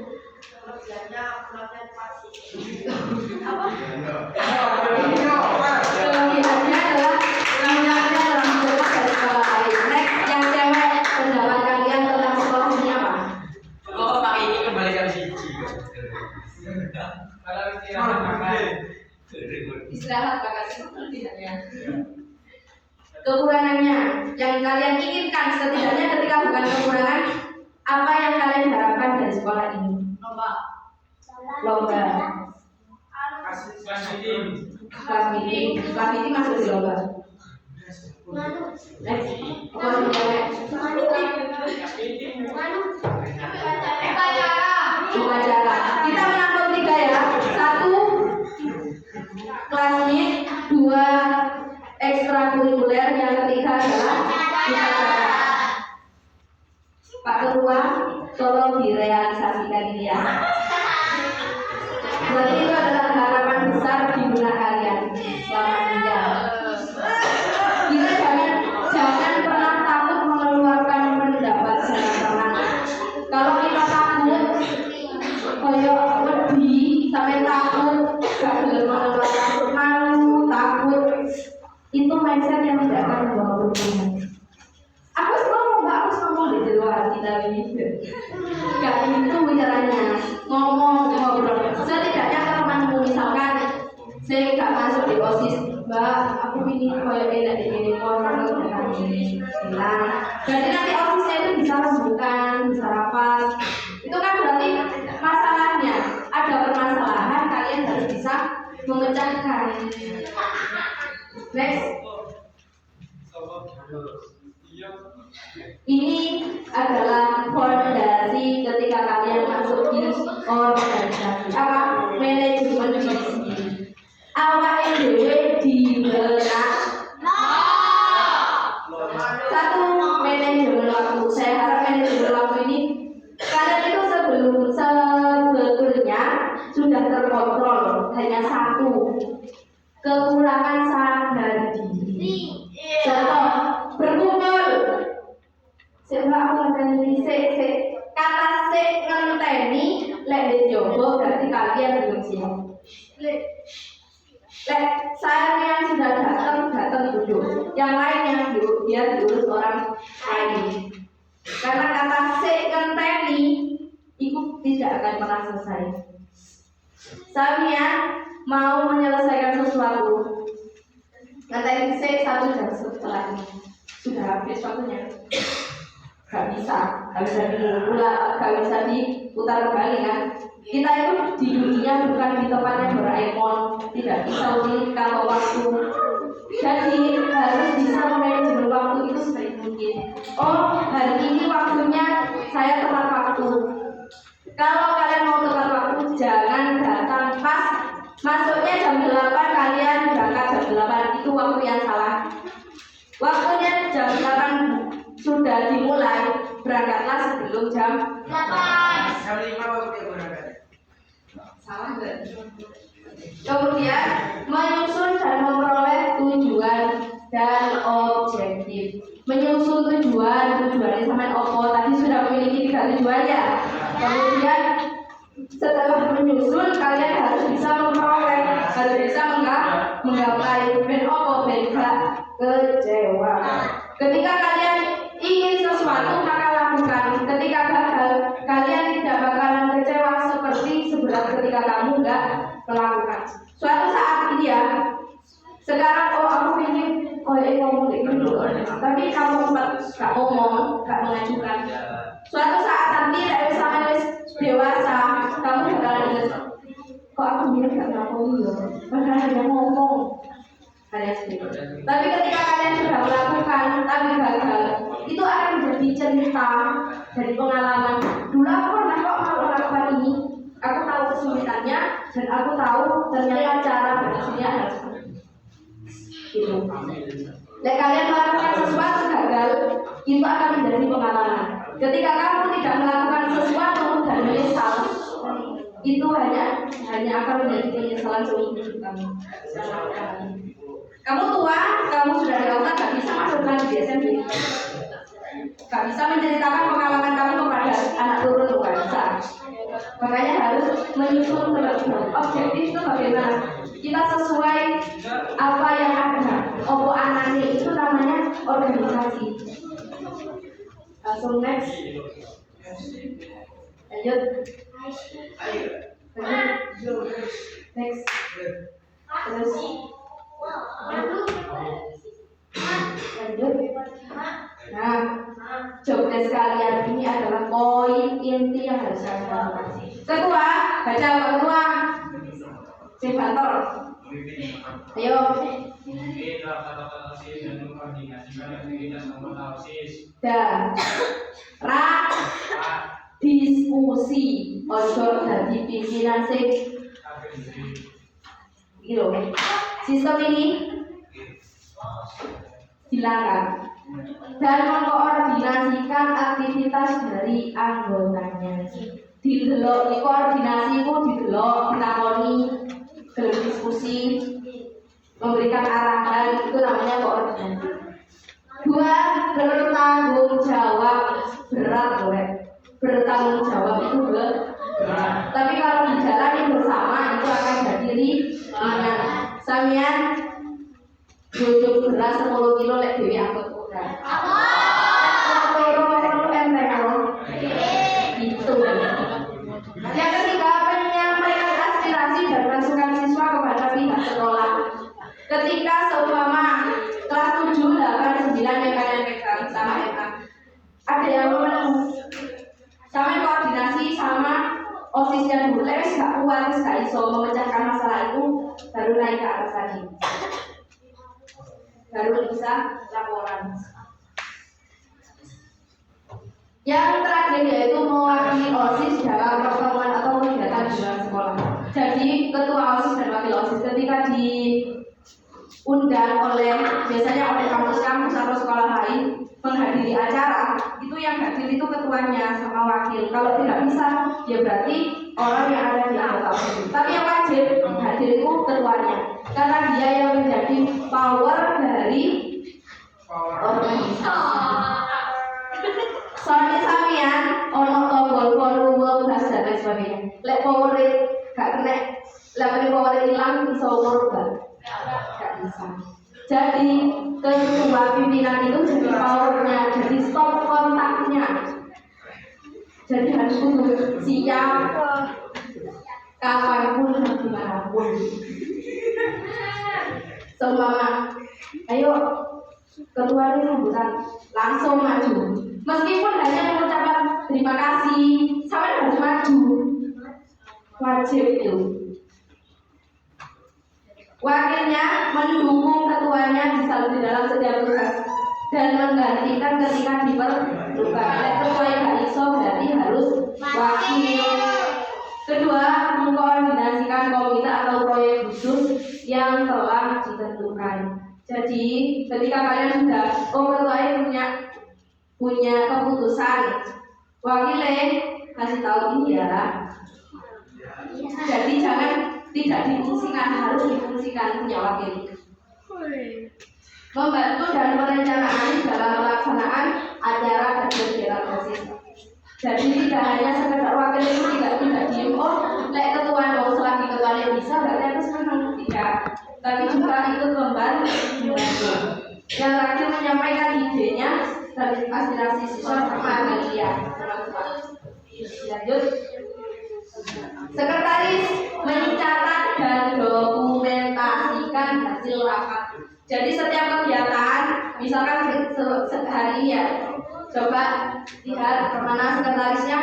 Kelebihannya adalah minatnya dalam sekolah dari sekolah lain. Next, yang cewek, pendapat kalian tentang sekolah ini apa? Oh, Pak ini kembali ke siji. Kalau Istirahat bakat itu kelebihannya. Kekurangannya yang kalian inginkan, setidaknya ketika bukan kekurangan, apa yang kalian harapkan dari sekolah ini? Lomba. Kelas meeting masuk di lomba. Next, upacara. Kita menangkap 3 ya. 1 kelas meet, 2 ekstrakurikuler, yang ketiga adalah upacara. Pak Ketua, tolong direalisasikan ini ya. Berarti itu adalah harapan besar di benak kalian selama tinggal. Kita jangan pernah takut mengeluarkan pendapat, jangan pernah. Kalau kita takut, kayak lebih sampai takut, gak boleh mengeluarkan malu, takut. Itu mindset yang tidak akan membawa perubahan. Aku ngomong di luar kita ini. Gak itu bicaranya, ngobrol. Setidaknya kalau temanmu misalkan saya gak masuk di OSIS, Mbak, aku ingin koyo enak di sini, ngomong dengan ini, bilang. Berarti nanti OSISnya itu bisa rembukan, bisa rapat. Itu kan berarti masalahnya ada permasalahan, kalian harus bisa memecahkan. Next. Ini adalah fondasi ketika kalian masuk di organisasi. Apa? Manajemen diri sendiri. Awak dhewe Benar. Satu, manajemen waktu. Saya harap manajemen waktu ini kalian itu sebetulnya sudah terkontrol. Hanya satu, kekurangan sadar diri. Contoh, berkumpul. Sebab aku ngenteni kata ngenteni lek dicoba berarti kalian belum siap. Lek saya yang sudah datang duduk. Yang lainnya biar diurus orang lain. Karena kata ngenteni itu tidak akan pernah selesai. Saya mau menyelesaikan sesuatu. Ngenteni satu jam setelah ini sudah habis waktunya. Gak bisa diulang, gak bisa diputar balik kan. Kita itu di dunia bukan di tempatnya Doraemon, tidak bisa memilih kalau waktu. Jadi harus bisa manajemen waktu itu sebaik mungkin. Oh, hari ini waktunya saya tepat waktu. Kalau kalian mau tepat waktu, jangan datang pas masuknya jam 8, kalian berangkat jam 8, itu waktu yang salah. Waktunya jam 8 sudah dimulai, berangkatlah sebelum jam 8. Jam 5 waktu berangkat. Salah enggak? Kemudian menyusun dan memperoleh tujuan dan objektif. Menyusun tujuan sampai opo tadi sudah memiliki 3 tujuan ya. Kemudian setelah menyusun kalian harus bisa memperoleh, harus bisa menggapai ben opo ben gak kecewa. Ketika kalian ingin sesuatu maka lakukan. Ketika gagal kalian tidak bakalan kecewa seperti seberat ketika kamu nggak melakukan. Suatu saat ini ya, sekarang aku ingin ngomong dulu, tapi kamu nggak ngomong, nggak mengajukan. Suatu saat nanti sampai dewasa kamu bakalan ingat, kok aku bilang nggak ngomong ya, padahal dia ngomong. Tapi ketika kalian sudah melakukan tapi gagal, itu akan menjadi cerita dari pengalaman. Dulu aku pernah kok melakukan ini, aku tahu kesulitannya dan aku tahu ternyata cara berhasilnya adalah seperti itu. Dan kalian melakukan sesuatu gagal, itu akan menjadi pengalaman. Ketika kamu tidak melakukan sesuatu dan menyesal, itu hanya akan menjadi penyesalan seumur hidup kamu. Kamu tua, kamu sudah dewasa, gak bisa masukkan di SMP. Gak bisa menceritakan pengalaman kamu kepada anak turun, gak bisa. Makanya harus menyusun terlebih. Objektif itu bagaimana? Kita sesuai apa yang ada. Opo anane itu namanya organisasi. Langsung next. Lanjut. Next. Terus. Lanjut. Nah, job desk kalian ini adalah poin inti yang harus kalian lakukan. Ketua, baca Pak Ketua. Sifator. Ayo. Dan diskusi ojo dadi pimpinan sing gitu. Sistem ini silakan dan mengkoordinasikan aktivitas dari anggotanya. Didelok koordinasi itu didelok, ditakoni, berdiskusi, memberikan arahan, itu namanya koordinasi. 2, bertanggung jawab. Berat loh, bertanggung jawab itu berat. Tapi kalau dijalani bersama itu akan jadi ringan. Samian jujuk beras 10 kilo lek dhewe angkut udah. Itu. Yang ketiga, menyampaikan aspirasi dan masukan siswa kepada pihak sekolah. Ketika seumpama kelas 7, 8, 9 yang kalian pegang sama MA, ada yang sama koordinasi sama OSISnya dulu, wis gak kuat, wis gak iso memecahkan masalah itu, baru naik ke atas tadi, baru bisa laporan. Yang terakhir yaitu mewakili OSIS dalam pertemuan atau kegiatan di luar sekolah. Jadi ketua OSIS dan wakil OSIS ketika di diundang biasanya oleh kampus-kampus atau sekolah lain menghadiri acara, itu yang hadir itu ketuanya sama wakil. Kalau tidak bisa, ya berarti orang yang ada di anggota OSIS. Tapi yang wajib hadir itu ketuanya, karena dia yang menjadi power dari organisasi. Soalnya sampean ono tombol volume gas dan lain sebagainya. Lek power gak kena, lek power hilang bisa ngubah. Gak bisa. Jadi ketua pimpinan itu jadi powernya, jadi stop kontaknya. Jadi harus kudu siap kapanpun dan dimanapun. Seumpama, ayo ketua ini sambutan, langsung maju. Meskipun hanya mengucapkan terima kasih, sampai harus maju. Wajib itu. Wakilnya mendukung ketuanya di dalam setiap tugas dan menggantikan ketika diperlukan. Ketua yang gak iso berarti harus wakil. Kedua, mengkoordinasikan komite atau proyek khusus yang telah ditentukan. Jadi, ketika kalian sudah ketua punya keputusan, wakilnya kasih tahu ini ya. Jadi jangan tidak difungsikan, harus difungsikan punya wakil. Membantu dan merencanakan dalam pelaksanaan acara dan kegiatan OSIS. Jadi tidak hanya sekedar wakil itu tidak diem, lek ketua mau selagi ketuanya bisa berarti aku senang, tidak. Tapi juga ikut membantu. Yang terakhir menyampaikan idenya dan aspirasi siswa sama media. Lanjut. Sekretaris mencatat dan dokumentasikan hasil rapat. Jadi setiap kegiatan, misalkan sehari ya, coba lihat kemana sekretarisnya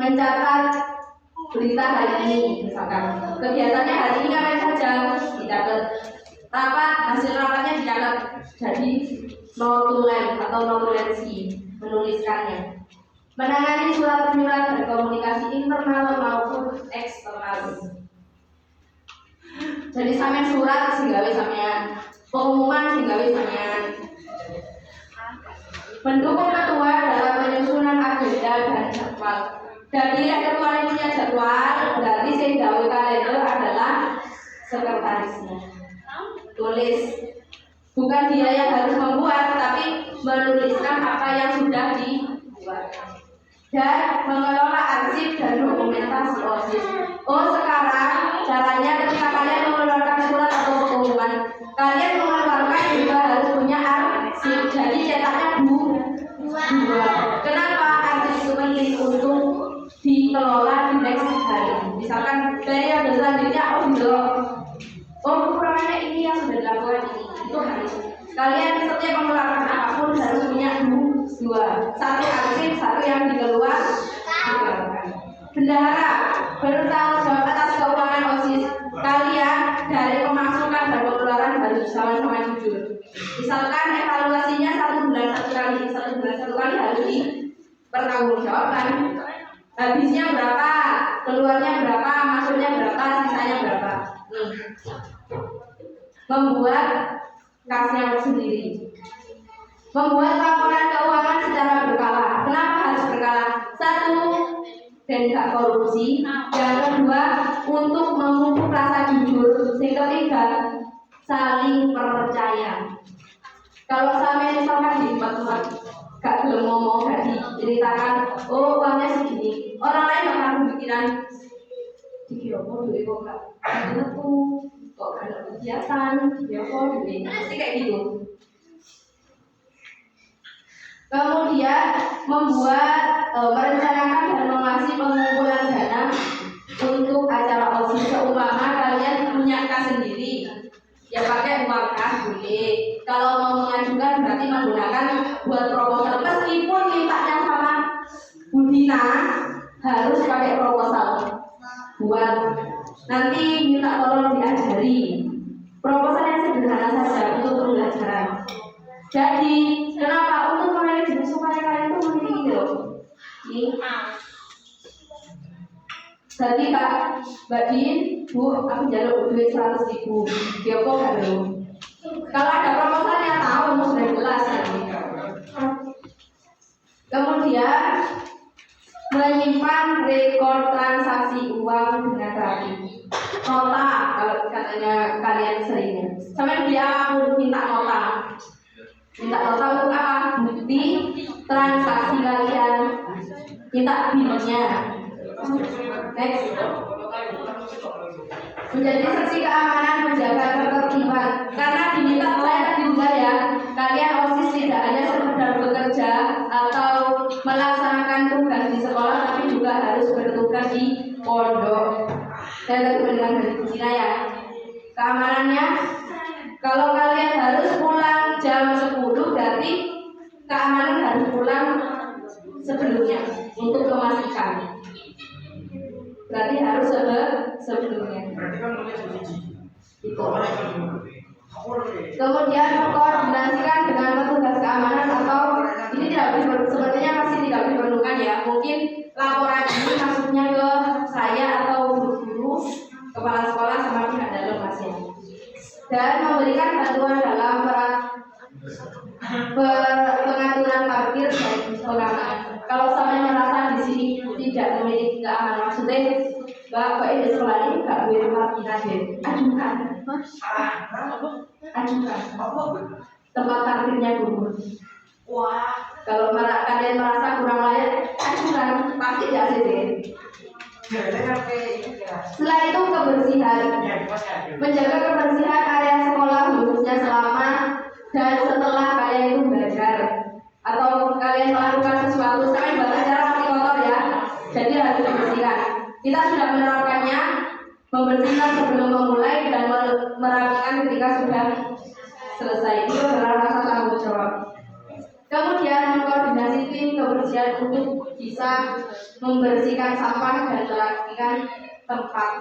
mencatat berita hari ini, misalkan kegiatannya hari ini apa saja dicatat, rapat hasil rapatnya dicatat. Jadi notulen atau notulensi menuliskannya. Menangani surat-surat dan komunikasi internal maupun eksternal. Jadi sampean surat singgawe sampean, pengumuman singgawe sampean. Mendukung ketua dalam penyusunan agenda dan jadwal. Jadi ketua yang punya jadwal, berarti yang gawe kalender adalah sekretarisnya. Tulis. Bukan dia yang harus membuat, tapi menuliskan apa yang sudah dibuat. Dan mengelola arsip dan dokumentasi OSIS. Sekarang caranya ketika kalian mengeluarkan surat atau pengumuman, kalian mengeluarkan juga harus punya arsip. Jadi cetaknya dua. Kenapa arsip itu penting? Untuk dikelola di next hari. Misalkan periode selanjutnya, kekurangannya ini yang sudah dilakukan ini. Itu harus kalian setiap mengeluarkan apapun harus punya dua, satu arsip, satu yang dikeluarkan. Bendahara bertanggung jawab atas keuangan OSIS. Kalian dari pemasukan dan pengeluaran harus sama-sama jujur. Misalkan evaluasinya 1 bulan 1 kali, 1 bulan 1 kali harus dipertanggungjawabkan. Habisnya berapa, keluarnya berapa, masuknya berapa, sisanya berapa. Membuat kasnya sendiri. Membuat laporan keuangan secara berkala. Kenapa harus berkala? 1, dan gak korupsi. Yang kedua, untuk memupuk rasa jujur. Yang ketiga, saling percaya. Kalau sampai misalkan di tempat gak belum ngomong, gak diceritakan, uangnya segini, orang lain akan berpikiran dikira duit kok gak metu, kok gak ada kegiatan, ya kok duit, pasti kayak gitu. Kemudian merencanakan dan mengasih pengumpulan dana untuk acara OSIS. Seumpama kalian punya kas sendiri, ya pakai uang kas boleh. Kalau mau mengajukan berarti menggunakan buat proposal. Meskipun mintanya sama Budina harus pakai proposal. Buat nanti minta tolong diajari. Proposal yang sederhana saja untuk pembelajaran. Jadi kenapa untuk memilih supaya kalian itu memilih ini loh. Ini. Jadi Mbak Din Bu, aku jalur duit 100.000. Dia kok kan lo? Kalau ada proposalnya tahu sudah jelas kan. Kemudian menyimpan rekor transaksi uang dengan rapi. Nota, kalau katanya kalian seringnya. Sampai dia pun minta nota. Minta nota untuk apa? Bukti transaksi kalian. Minta bilnya. Next. Menjadi saksi keamanan, menjaga ketertiban. Karena diminta saya juga ya, kalian OSIS tidak hanya sekedar bekerja atau melaksanakan tugas di sekolah, tapi juga harus bertugas di pondok. Dan dengan Cina ya. Keamanannya, kalau kalian harus pulang jam 10, berarti keamanan harus pulang sebelumnya untuk memastikan. Berarti harus sebelumnya. Berarti kan mulai suci. Itu. Kemudian koordinasikan dengan petugas keamanan atau ini sepertinya masih tidak diperlukan ya. Mungkin laporan ini maksudnya ke saya atau guru, kepala sekolah sama pihak dalam masing. Dan memberikan bantuan dalam pengaturan parkir dan pengamanan. Kalau sampai merasa di sini tidak memiliki keamanan, maksudnya Bapak di sekolah ini nggak boleh parkir aja, ajukan tempat parkirnya guru. Wah, Kalau kalian merasa kurang layak, ajukan pasti di ACC. Setelah itu kebersihan, menjaga kebersihan area sekolah khususnya selama dan setelah kalian itu belajar atau kalian melakukan sesuatu, sampai batas acara masih kotor ya, jadi harus dibersihkan. Kita sudah menerapkannya, membersihkan sebelum memulai dan merapikan ketika sudah selesai. Itu adalah rasa tanggung jawab. Kemudian mengkoordinasi tim kebersihan untuk bisa membersihkan sampah dan merapikan tempat.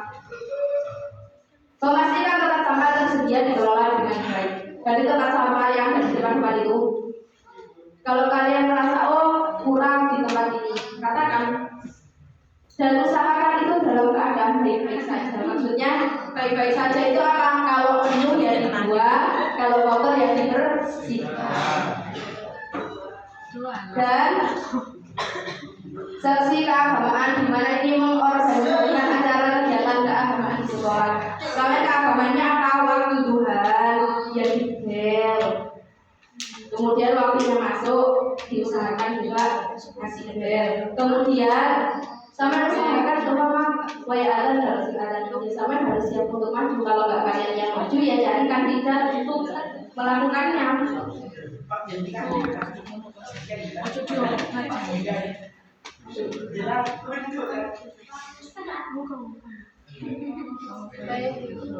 Memastikan tempat sampah tersedia dikelola dengan baik. Jadi tempat sampah yang ada di depan itu, kalau kalian merasa kurang di tempat ini, katakan. Dan usahakan itu dalam keadaan baik-baik saja. Maksudnya baik-baik saja itu apa? Kalau penuh ya dibuang, kalau kotor ya dibersihkan. Dan seksi keagamaan, di mana ini mengorganisasikan acara kegiatan keagamaan di sekolah. Soalnya keagamaannya apa? Waktu Tuhan ya dibel. Kemudian waktunya masuk diusahakan juga kasih bel. Kemudian sama usahakan umpama WA harus ada sama harus siap untuk maju. Kalau nggak kalian yang maju ya cari kandidat untuk melakukannya.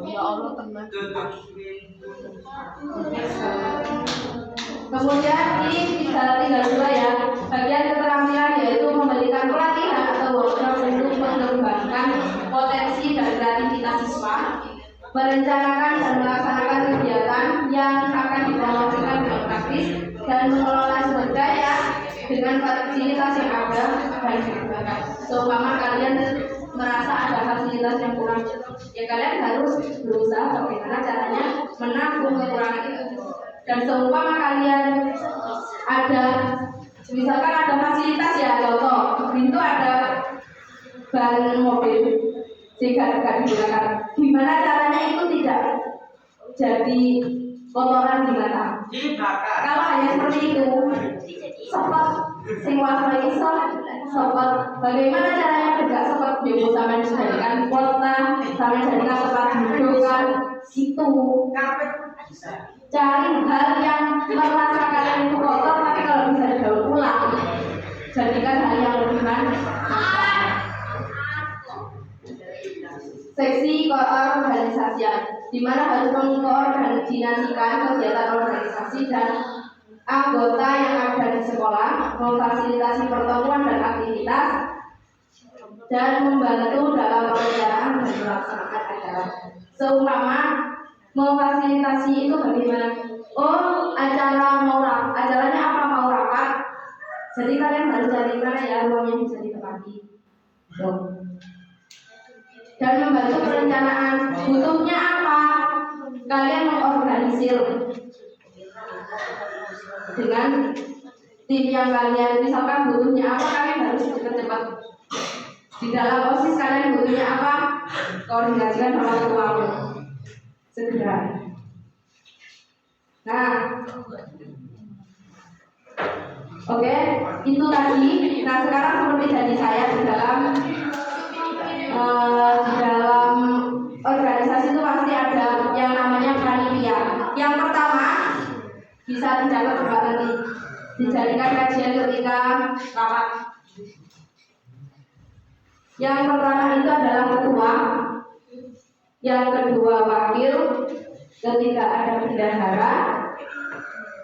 Ya Allah tenang. Kemudian ini tinggal dua ya. Bagian keterampilan yaitu memberikan pelatihan atau workshop untuk mengembangkan potensi dan kreativitas siswa, merencanakan dan melaksanakan kegiatan yang akan dipromosikan dengan praktis, dan mengelola sumber daya dengan fasilitas yang ada dan digunakan. Seumpama kalian merasa ada fasilitas yang kurang, ya kalian harus berusaha bagaimana caranya menampung kekurangan itu. Dan seumpama kalian ada, misalkan ada fasilitas ya, contoh pintu ada ban mobil sehingga tidak digunakan, gimana caranya itu tidak jadi kotoran di mata. Kalau hanya seperti itu, sempat sing waspada iso sempat bagaimana caranya tidak sempat bebo sampai dijadikan kota, sampai jadikan tempat duduk kan situ. Cari hal yang merasa kalian itu kotor, tapi kalau bisa didaur ulang, jadikan hal yang lebih manfaat. Seksi koorganisasian, di mana harus mengkoordinasikan kegiatan organisasi dan anggota yang ada di sekolah, memfasilitasi pertemuan dan aktivitas, dan membantu dalam perencanaan dan melaksanakan acara. Seumpama memfasilitasi itu bagaimana? Acaranya apa, mau rapat? Jadi kalian harus cari mana ya ruang yang bisa ditempati. dan membantu perencanaan. Butuhnya apa? Kalian mengorganisir dengan tim yang kalian, misalkan butuhnya apa, kalian harus cepat-cepat. Di dalam OSIS kalian butuhnya apa? Koordinasikan sama ketuamu segera. Nah, oke, itu tadi. Nah, sekarang seperti janji saya di dalam organisasi itu pasti ada yang namanya panitia. Yang pertama bisa dicatat juga nanti dijadikan kajian ketika rapat. Yang pertama itu adalah ketua, yang kedua wakil, ketiga ada bendahara,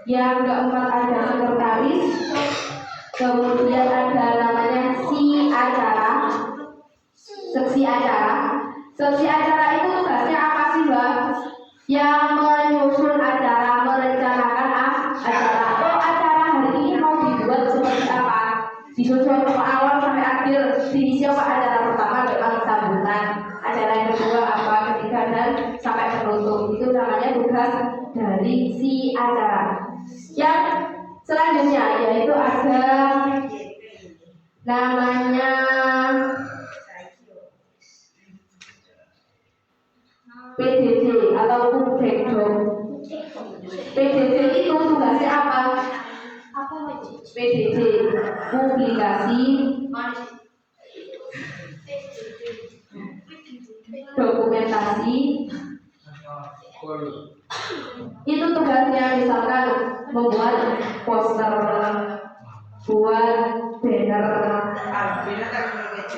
yang keempat ada sekretaris, kemudian ada namanya seksi acara. Seksi acara itu tugasnya apa sih, Mbak? Yang menyusun acara, merencanakan acara. Oh, acara hari ini mau dibuat seperti apa? Disusun awal sampai akhir. Diisi apa? Acara pertama memang sambutan, acara yang kedua apa, ketiga dan sampai penutup. Itu namanya tugas dari si acara. Yang selanjutnya yaitu ada namanya PDD atau Publikdom. PDD itu tugasnya apa? PDD, publikasi dokumentasi. Itu tugasnya, misalkan membuat poster, buat banner,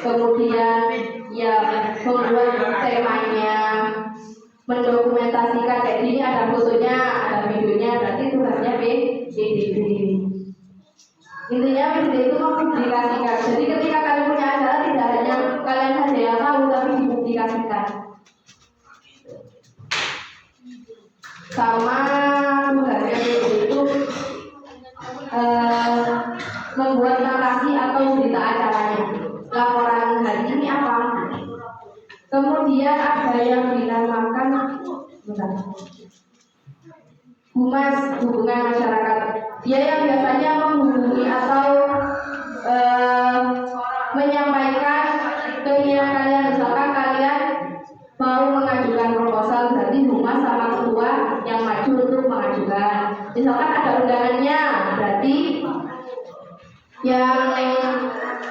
kemudian ya membuat temanya, mendokumentasikan kayak gini, ada fotonya, ada videonya, berarti tugasnya PDD. Intinya PDD itu mempublikasikan. Jadi ketika kalian punya acara, tidak hanya kalian saja yang tahu, tapi dipublikasikan. Sama tugasnya itu membuat narasi atau berita acaranya, laporan hari ini apa. Kemudian ada yang dinamakan humas, hubungan masyarakat. Dia yang biasanya menghubungi atau menyampaikan keinginan kalian. Misalkan kalian mau mengajukan proposal, berarti humas sama ketua yang maju untuk mengajukan. Misalkan ada undangannya, berarti yang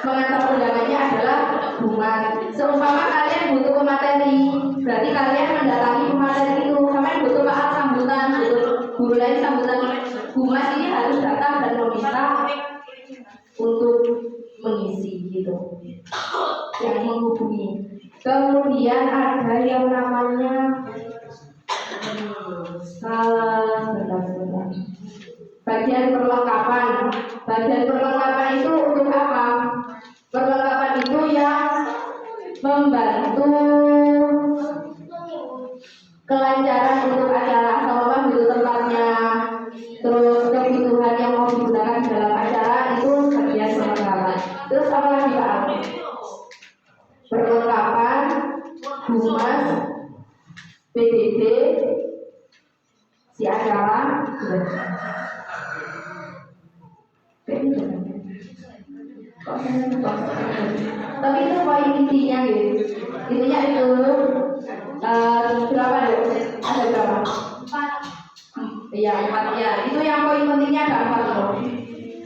mengantar undangannya adalah humas. Seumpama kalian butuh pemateri, berarti kalian mendatangi pemateri itu. Kalian butuh maaf sambutan, butuh guru lain sambutan. Humas ini harus datang dan meminta untuk mengisi gitu, yang menghubungi. Kemudian ada yang namanya bagian perlengkapan. Bagian perlengkapan itu untuk apa? Perlengkapan itu yang membantu kelancaran untuk acara, sama gitu tempatnya, terus kebutuhan yang mau digunakan dalam acara, itu bagian perlengkapan. Terus apa lagi Pak? Perlengkapan, humas, PDD, si acara, tapi itu poin intinya gitu. Intinya itu berapa deh? Ada berapa? 4. Iya 4 ya. Itu yang poin pentingnya ada 4 loh.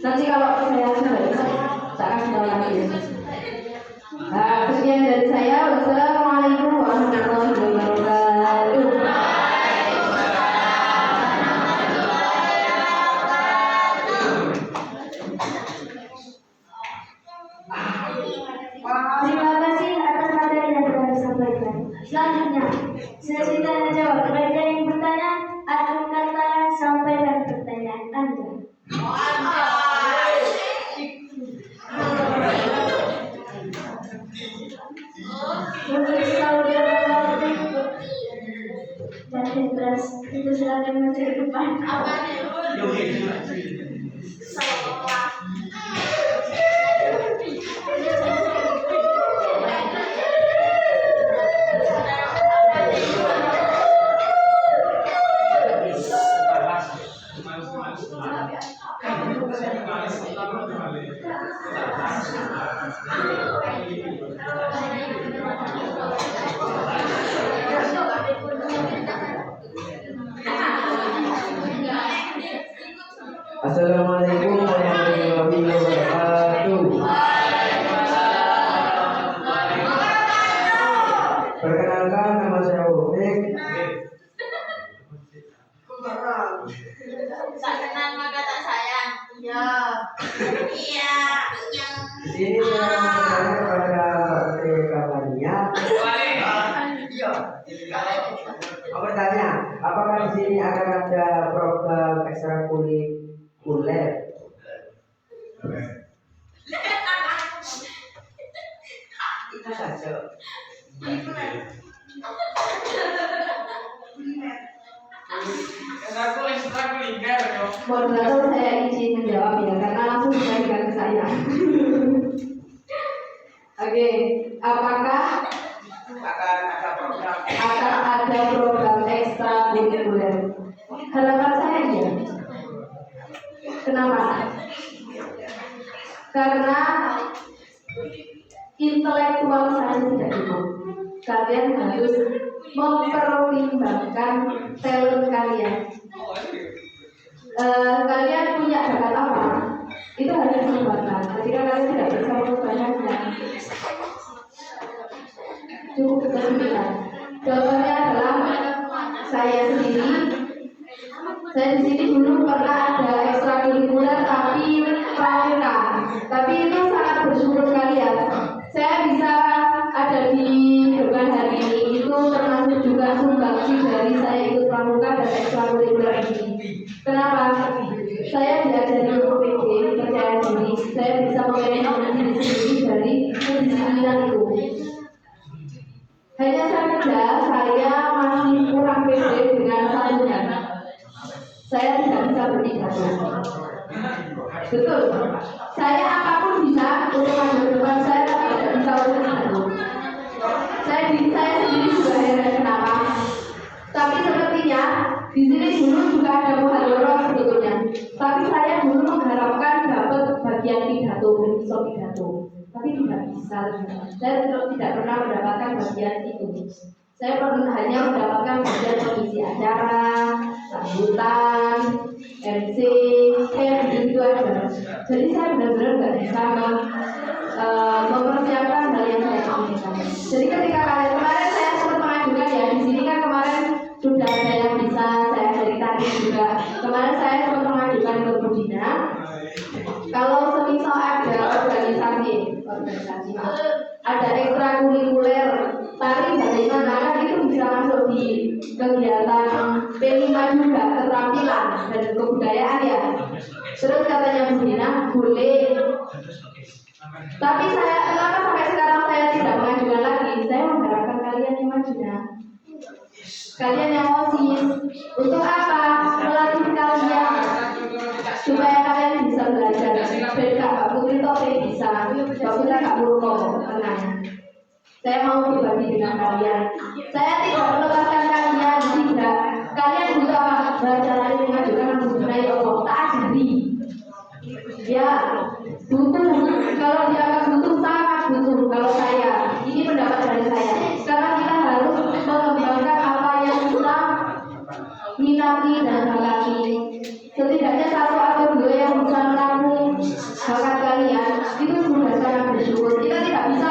Nanti kalau saya kasih tahu lagi. Nah, sekian dari saya. Wassalamualaikum warahmatullahi wabarakatuh. Terima kasih atas materi yang telah disampaikan. Selanjutnya, sesi tanya jawab. Bagi yang bertanya, acungkan tangan sampaikan pertanyaan Anda. Untuk saudara dan Hendras itu silakan mencari depan. Assalamualaikum warahmatullahi wabarakatuh. Perkenalkan, nama saya Ufik. Tak kenal maka tak sayang. Iya. Iya. Di sini saya bertanya kepada Kamania. Iya. Mau bertanya, apakah di sini akan ada program ekstrakurikuler? Itu saja. Moderator saya izin menjawab ya, karena langsung diberikan ke saya. Oke, apakah akan ada program ekstrakurikuler? Harapan saya ya. Kenapa? Karena intelektual saya tidak cukup. Kalian harus mempertimbangkan talent kalian. Kalian punya bakat apa? Itu harus dikembangkan. Ketika kalian tidak bisa mengembangkannya, cukup kesulitan. Contohnya adalah saya sendiri. Saya di sini dulu pernah ada ekstrakurikuler tapi pramuka. Tapi itu sangat bersyukur sekali ya. Saya bisa ada di depan hari ini, itu termasuk juga sumbangsi dari saya ikut pramuka dan ekstrakurikuler ini. Kenapa? Saya diajari untuk PD, percaya diri. Saya bisa mengenai diri sendiri dari kedisiplinan itu. Hanya saja saya masih kurang pede dengan satunya. Saya tidak bisa berpidato. Betul. Saya apapun bisa untuk maju ke depan, saya tidak bisa untuk berpidato. Saya sendiri juga heran kenapa. Tapi sepertinya di sini dulu juga ada muhadharah sebetulnya. Tapi saya dulu mengharapkan dapat bagian pidato, bisa pidato. Tapi tidak bisa. Saya tidak pernah mendapatkan bagian itu. Saya hanya mendapatkan bagian pengisi acara, sambutan, MC, begitu aja. Jadi saya benar-benar nggak bisa mempersiapkan hal yang saya inginkan. Jadi ketika kemarin saya sempat mengajukan ya, di sini kan kemarin sudah ada yang bisa saya dari tadi juga. Kemarin saya sempat mengajukan ke Budina. Kalau semisal ada organisasi ada ekstrakurikuler tari bagaimana, kan itu bisa masuk di kegiatan P5 juga, keterampilan dan kebudayaan ya. Terus katanya Budina boleh. Tapi saya kenapa sampai sekarang saya tidak mengajukan lagi? Saya mengharapkan kalian yang maju ya. Kalian yang OSIS. Untuk apa? Melatih kalian supaya kalian bisa belajar. Beda Pak Putri Topik bisa, Pak Putri Kak Burko, tenang. Saya mau berbagi dengan kalian. Saya tidak melepaskan kalian, tidak. Kalian juga belajar lagi mengajukan budaya Allah. Tak ajari. Ya, butuh. Kalau dianggap butuh, sangat butuh. Kalau saya, ini pendapat dari saya. Karena kita harus mengembangkan apa yang kita minati dan bakati. Setidaknya satu atau dua yang bisa menampung bakat kalian, itu sudah sangat bersyukur. Kita tidak bisa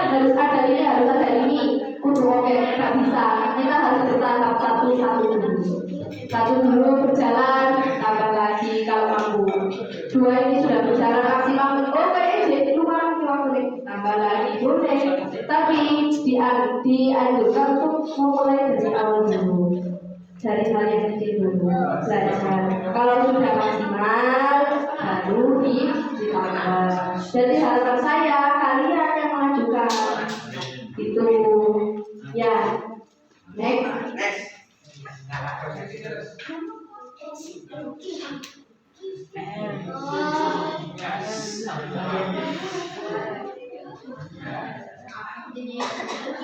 harus ada ini, harus ada ini. Kudu oke, tidak bisa. Kita harus bertahap satu-satu dulu. Satu dulu berjalan, tambah lagi kalau mampu. Dua ini sudah berjalan maksimal. Oke, jadi lumayan waktu tambah lagi boleh. Tapi dianjurkan untuk memulai dari awal dulu. Dari hal yang kecil dulu belajar. Kalau sudah maksimal baru ditambah. Jadi harapan saya kalian yang mengajukan itu ya. Next.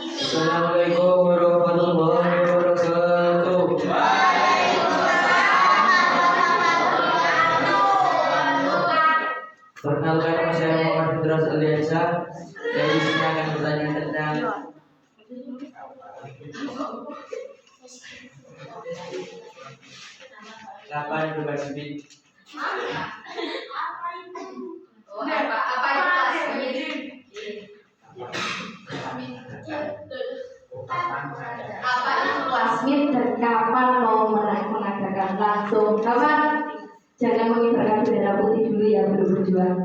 Assalamualaikum warahmatullahi wabarakatuh. Perkenalkan, saya Muhammad Idras Aliansa. Saya di sini akan bertanya tentang kapan berbasmi. Apa itu plasmid? Apa itu plasmid dan kapan mau mengadakan? Langsung kapan? Jangan mengibarkan bendera putih dulu ya, belum berjuang.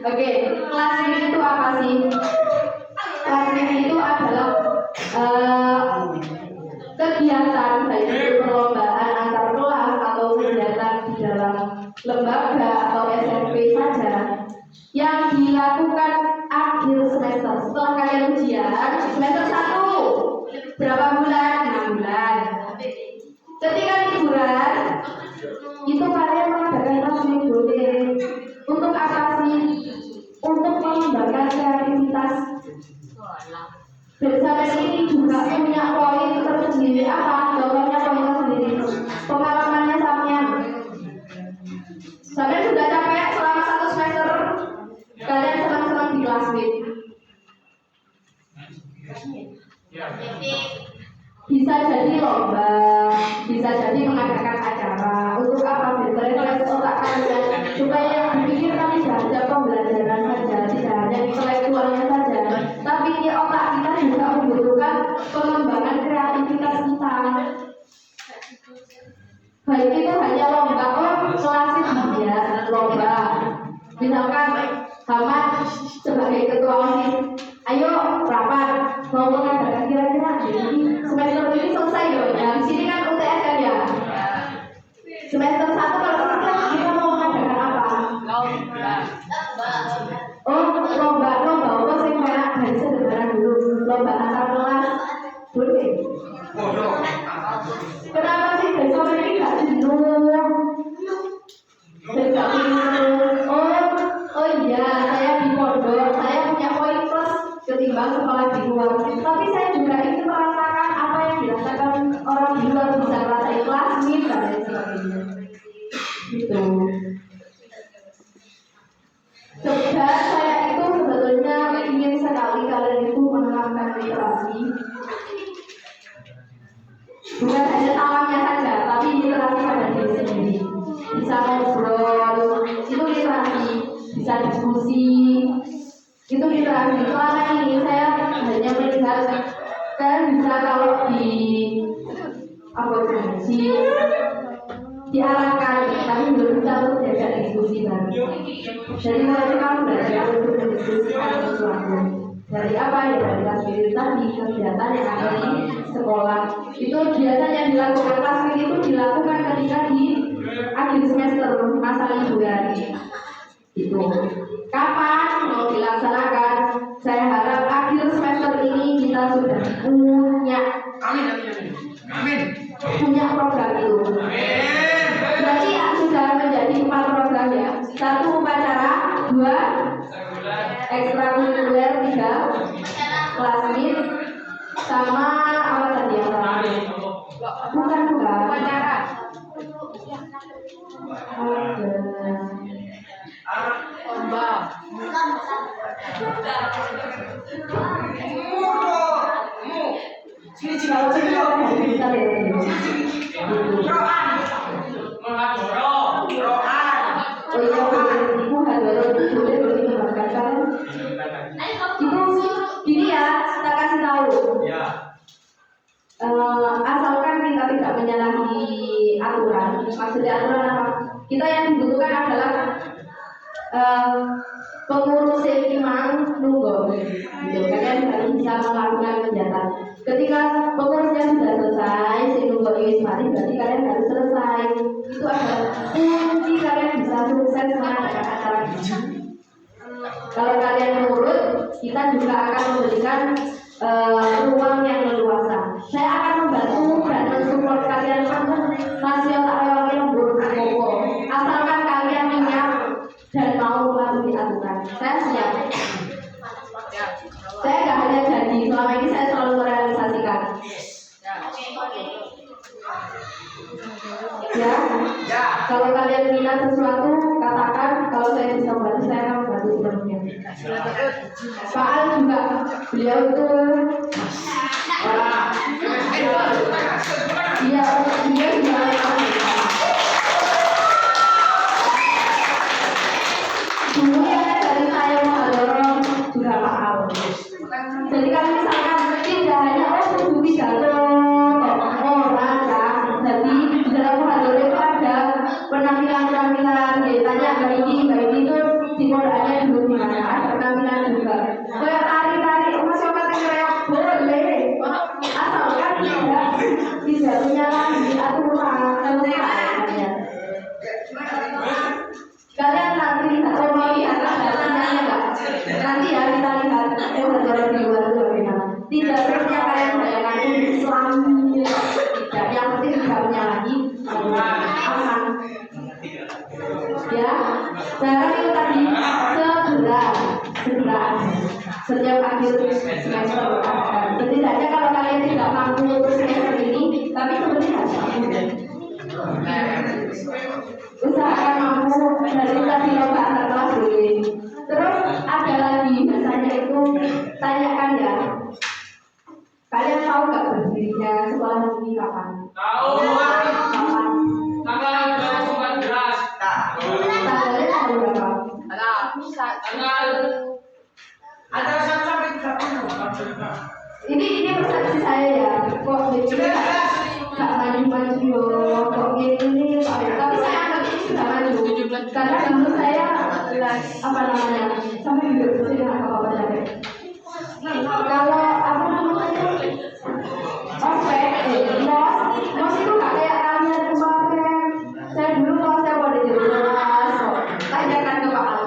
Oke, plasmid itu apa sih? Plasmid itu adalah kegiatan baik itu perlombaan antar kelas atau kegiatan di dalam lembaga atau SMP saja yang dilakukan akhir semester setelah kalian ujian semester 1. Berapa bulan? 6 bulan. Ketika liburan itu kalian mengadakan plasmid dulu. Untuk apa sih? Untuk mengembangkan kreativitas. Bersama ini juga punya poin tersendiri. Apa? Contohnya poin tersendiri. Pengalamannya sampean. Sampean sudah capek selama 1 semester. Kalian senang-senang di plasmid. Bisa jadi lomba, bisa jadi mengadakan acara. Untuk apa? Biar otak kalian supaya yang dipikirkan tidak hanya pembelajaran saja, tidak hanya intelektualnya saja, tapi di otak kita juga membutuhkan pengembangan kreativitas kita. Baik itu hanya lomba, klasik dia lomba. Misalkan Hamad sebagai ketua OSIS, ayo rapat mau mengadakan kira-kira jadi semester ini selesai loh. Nah di sini kan UTS kan ya. Semester 1 kalau selesai kita mau mengadakan apa? Lomba apa sih kayak dari sederhana dulu. Lomba antar kelas boleh. Kenapa sih besok ini nggak jenuh? Oh iya, saya di pondok, saya punya poin plus ketimbang sekolah di luar. Tapi saya juga ingin merasakan apa yang dirasakan orang di luar, bisa merasakan plasmid dan lain sebagainya. Gitu. Sebab saya itu sebetulnya ingin sekali kalian itu menanamkan literasi. Bukan hanya talamnya saja, tapi literasi pada diri sendiri. Bisa ngobrol, itu literasi. Bisa diskusi, itu literasi. Selama ini saya hanya melihat kan bisa kalau di diarahkan, tapi belum bisa untuk diajak diskusi bareng. Jadi mereka kan belajar untuk mendiskusikan sesuatu. Dari apa ya? Dari plasmid tadi, kegiatan yang ada di sekolah. Itu biasanya dilakukan plasmid itu dilakukan ketika di akhir semester masa liburan. Itu kapan mau dilaksanakan? Saya harap akhir semester ini kita sudah punya program itu. Berarti ya, sudah menjadi 4 program ya. 1 upacara, 2 ekstrakurikuler, 3 plasmid, sama apa tadi yang terakhir? Bukan upacara. Lomba. Kalau kita Gini ya, kita kasih tahu. Asalkan kita tidak menyalahi aturan. Maksudnya aturan apa? Kita yang dibutuhkan adalah pengurus Sekimang Nunggo. Gitu. Kalian harus bisa melakukan kegiatan. Ketika pengurusnya sudah selesai, si Nunggo ini mari, berarti kalian harus selesai. Itu adalah kunci kalian bisa sukses mengadakan acara ini. Kalau kalian menurut, kita juga akan memberikan ruang yang leluasa. Saya akan membantu dan mensupport kalian masih otak yang berkoko. Asalkan kalian minyak dan mau mematuhi aturan. Saya siap. Saya nggak hanya janji, selama ini saya selalu merealisasikan. Ya. Kalau kalian minta sesuatu, katakan. Kalau saya bisa bantu, saya akan bantu sepenuhnya. Pak Al juga, beliau itu dia juga dulu ya dari saya mendorong juga Pak Al. Jadi kalau misalkan tidak hanya kudu pidato orang kan, jadi di dalam hadroh itu ada penampilan-penampilan, ya tanya mbak ini terus di modalnya dulu gimana, ada penampilan juga. Kayak tari-tari, masyarakat yang kayak boleh, asalkan tidak menyalahi aturan kalian. Kalian nanti atau mau lihat datanya enggak? Nanti ya kita lihat hadroh di luar itu bagaimana. Tidak harusnya kalian bayangkan Islami, tidak, yang penting tidak menyalahi aman. Ya, sekarang itu tadi segera setiap akhir semester. Setidaknya kalau kalian tidak mampu untuk semester ini, tapi sebenarnya usahakan mampu dari tadi lomba antar kelas boleh. Terus ada lagi biasanya itu tanyakan ya. Kalian tahu nggak berdirinya sekolah ini kapan? Tahu. Kapan? Tanggal 2014. Tanggalnya tanggal berapa? Tanggal Ada sampai 30. Ini persepsi saya ya. Kok begini nggak maju-maju yo? Kok gini? Tapi saya anggap ini sudah maju. Karena dulu saya apa namanya sampai hidup bersih dengan apa capek. Kalau apa namanya mos itu nggak kayak kalian kemarin. Saya dulu kalau saya mau di kelas, tanyakan ke Pak Al.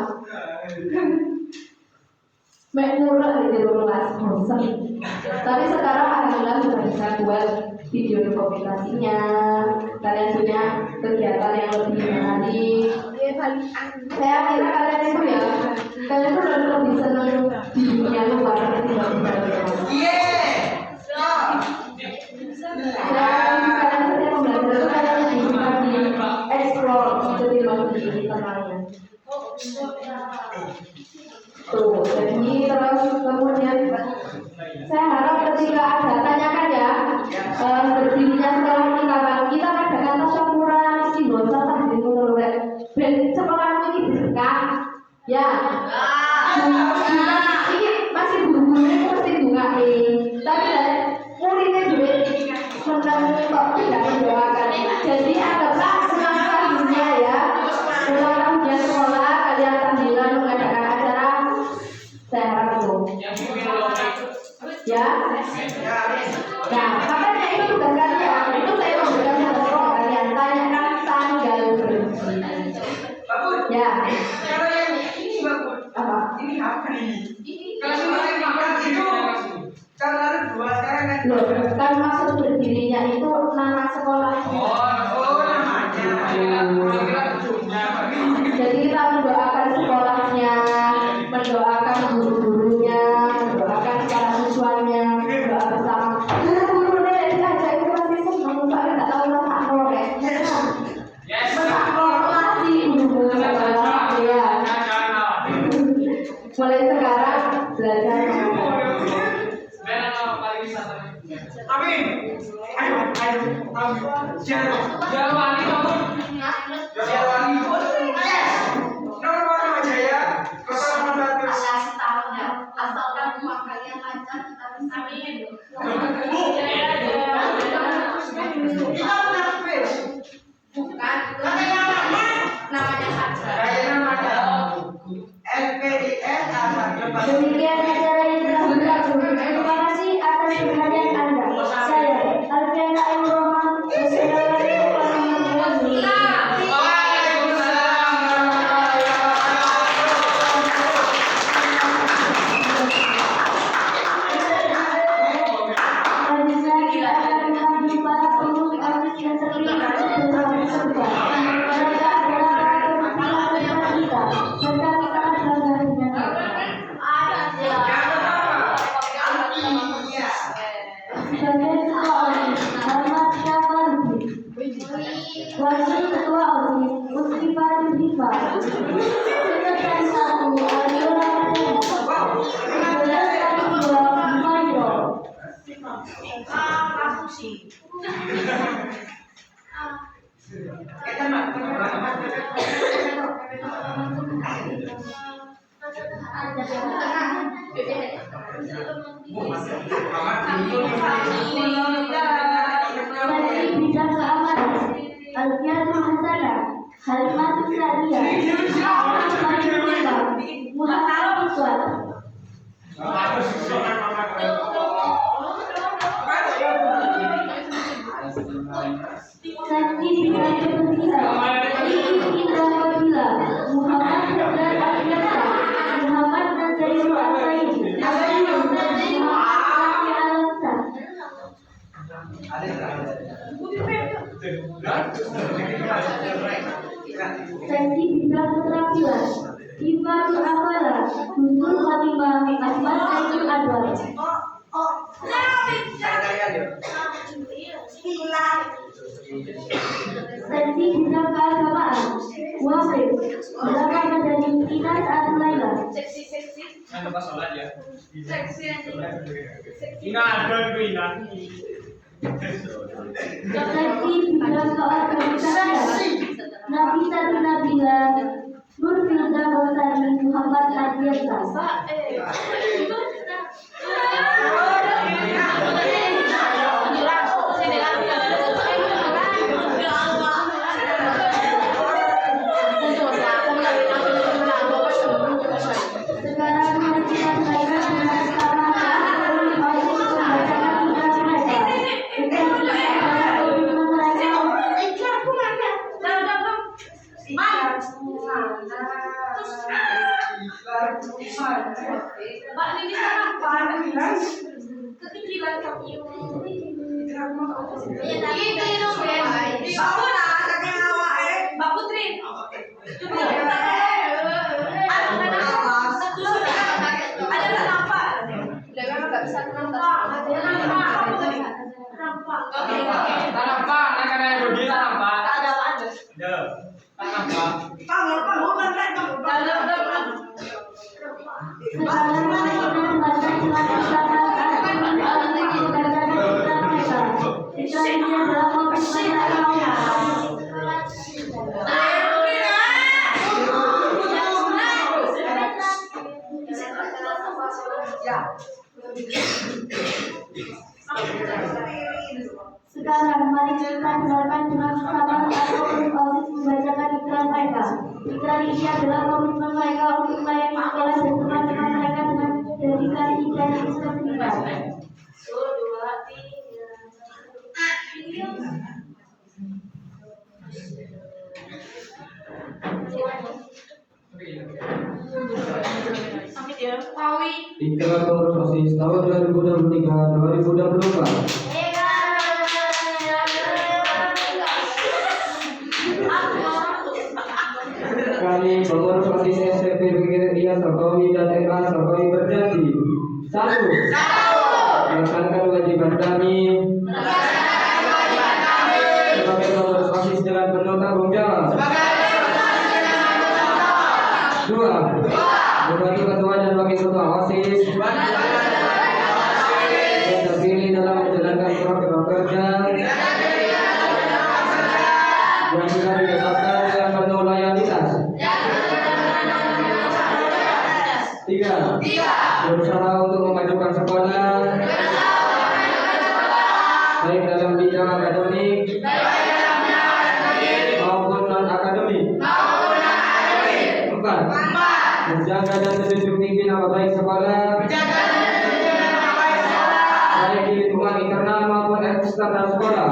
Murah di kelas, bosan. Tapi sekarang alhamdulillah sudah bisa buat video dokumentasinya. Kalian punya kegiatan yang lebih menarik. Saya kira kalian itu ya, kalian itu lebih senang di dunia luar ketimbang di dalam. Dan kalian setiap belajar itu kalian bisa di explore ketimbang di internalnya. Tuh, jadi terus kemudian saya harap ketika ada tanyakan ya berdirinya sekolah ini kapan, kita adakan tasyakuran istighosah tahlil mulai ben sekolah ini berkah ya. Ini masih guru-guru itu mesti bungae, tapi muridnya juga senang kok tidak mendoakan. Jadi anggaplah senang tahunnya ya, ulang tahunnya sekolah kalian tahlilan mengadakan acara. Saya harap itu ya. Nah, makanya itu tugas kalian. Itu saya memberikan tugas ke kalian. Tanyakan tanggal berhenti. Ya. Kalau yang ini bagus. Apa? Ini apa ini? Kalau yang itu calon 2 sekarang kan? Loh, kan maksud berdirinya itu nama sekolahnya. Oh, namanya. Jadi kita mendoakan sekolahnya, mendoakan guru-gurunya, mendoakan para siswanya, berdoa bersama. Guru deh, aja itu pasti senang, soalnya nggak tahu masak korek. Masak korek masih guru-guru sekolah, ya. Mulai sekarang belajar. Amin. Ayo. Jalwani bangun. Jalwani. Yes. Nomor aja ya. 011. Asalkan uang kalian lancar, kita bisa amin. Kita punya space. Bukan, Katanya nama. namanya saja. Kayak namanya. LPDS apa? Demikian acara yang telah berlangsung. Terima kasih atas perhatian Anda. Saya Alfiana Ayu Rohman. Wassalamualaikum warahmatullahi wabarakatuh. Selanjutnya kita akan memanggil para pengurus artis yang terlibat bersama peserta. Mereka adalah para pembimbing kita serta kita akan belajar dengan mereka. Ketua OSIS Muslifatul Hikmah. Sekretaris 1 Aliola Madani. Sekretaris 2 Mairo. Seksi bidang keamanan Alfiatul Hasanah, Halimatul Sa'diyah, Muhammad Muhammad Uswat. Seksi bidang kebersihan Iis Indah Fadila, Muhammad Haddad Afiasa, Muhammad Nazarul Asaidi, Muhammad Alamsa. Seksi bidang keterampilan Hifatul Afala, Husnul Khotimah, Ahmad Zainul Anwar. Seksi bidang keagamaan Wafid, Ulama Madani Inas Adulaila. Seksi bidang keorganisasian Nafisatul Nabila, Nur Filda Rosani, Muhammad Adiasa. Sekarang mari kita mulaikan dengan sama-sama untuk membacakan putra mereka. Putra mereka komitmen mereka. Mbak Putri. Ada kenapa? Memang nggak bisa kenapa. Sekarang mari kita membaca silakan membacakan putra mereka. Putra ini adalah komitmen mereka. Sekarang mari kita dengarkan dengan bersama atau OSIS membacakan ikrar mereka. Ikrar ini adalah komitmen mereka untuk melayani sekolah dan teman-teman mereka dengan dedikasi dan integritas. 1, 2, 3. Ikrar pengurus OSIS tahun 2023-2024. Kami pengurus OSIS SMP Ria Sarkawi dan MA Sarkawi berjanji 1. Melaksanakan kewajiban kami sebagai pengurus OSIS dengan penuh tanggung jawab. 2. Membantu ketua dan wakil ketua OSIS yang terpilih dalam menjalankan program kerja yang sudah ditetapkan dengan penuh loyalitas. 3. Berusaha untuk memajukan sekolah baik dalam bidang akademik maupun non akademik. 4. Menjaga dan menjunjung tinggi nama baik sekolah baik di lingkungan internal maupun eksternal sekolah.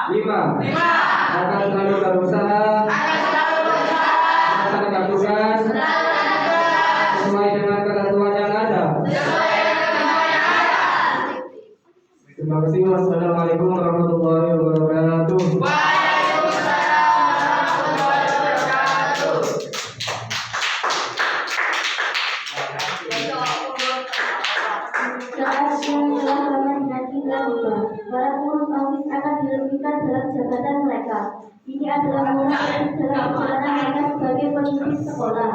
5. Akan selalu berusaha melaksanakan tugas sesuai dengan ketentuan yang ada. Terima kasih. Wassalamualaikum warahmatullahi wabarakatuh. Saat yang telah lama dinanti para pengurus OSIS akan diresmikan dalam jabatan mereka. Ini adalah momen dalam perjalanan mereka sebagai pemimpin sekolah.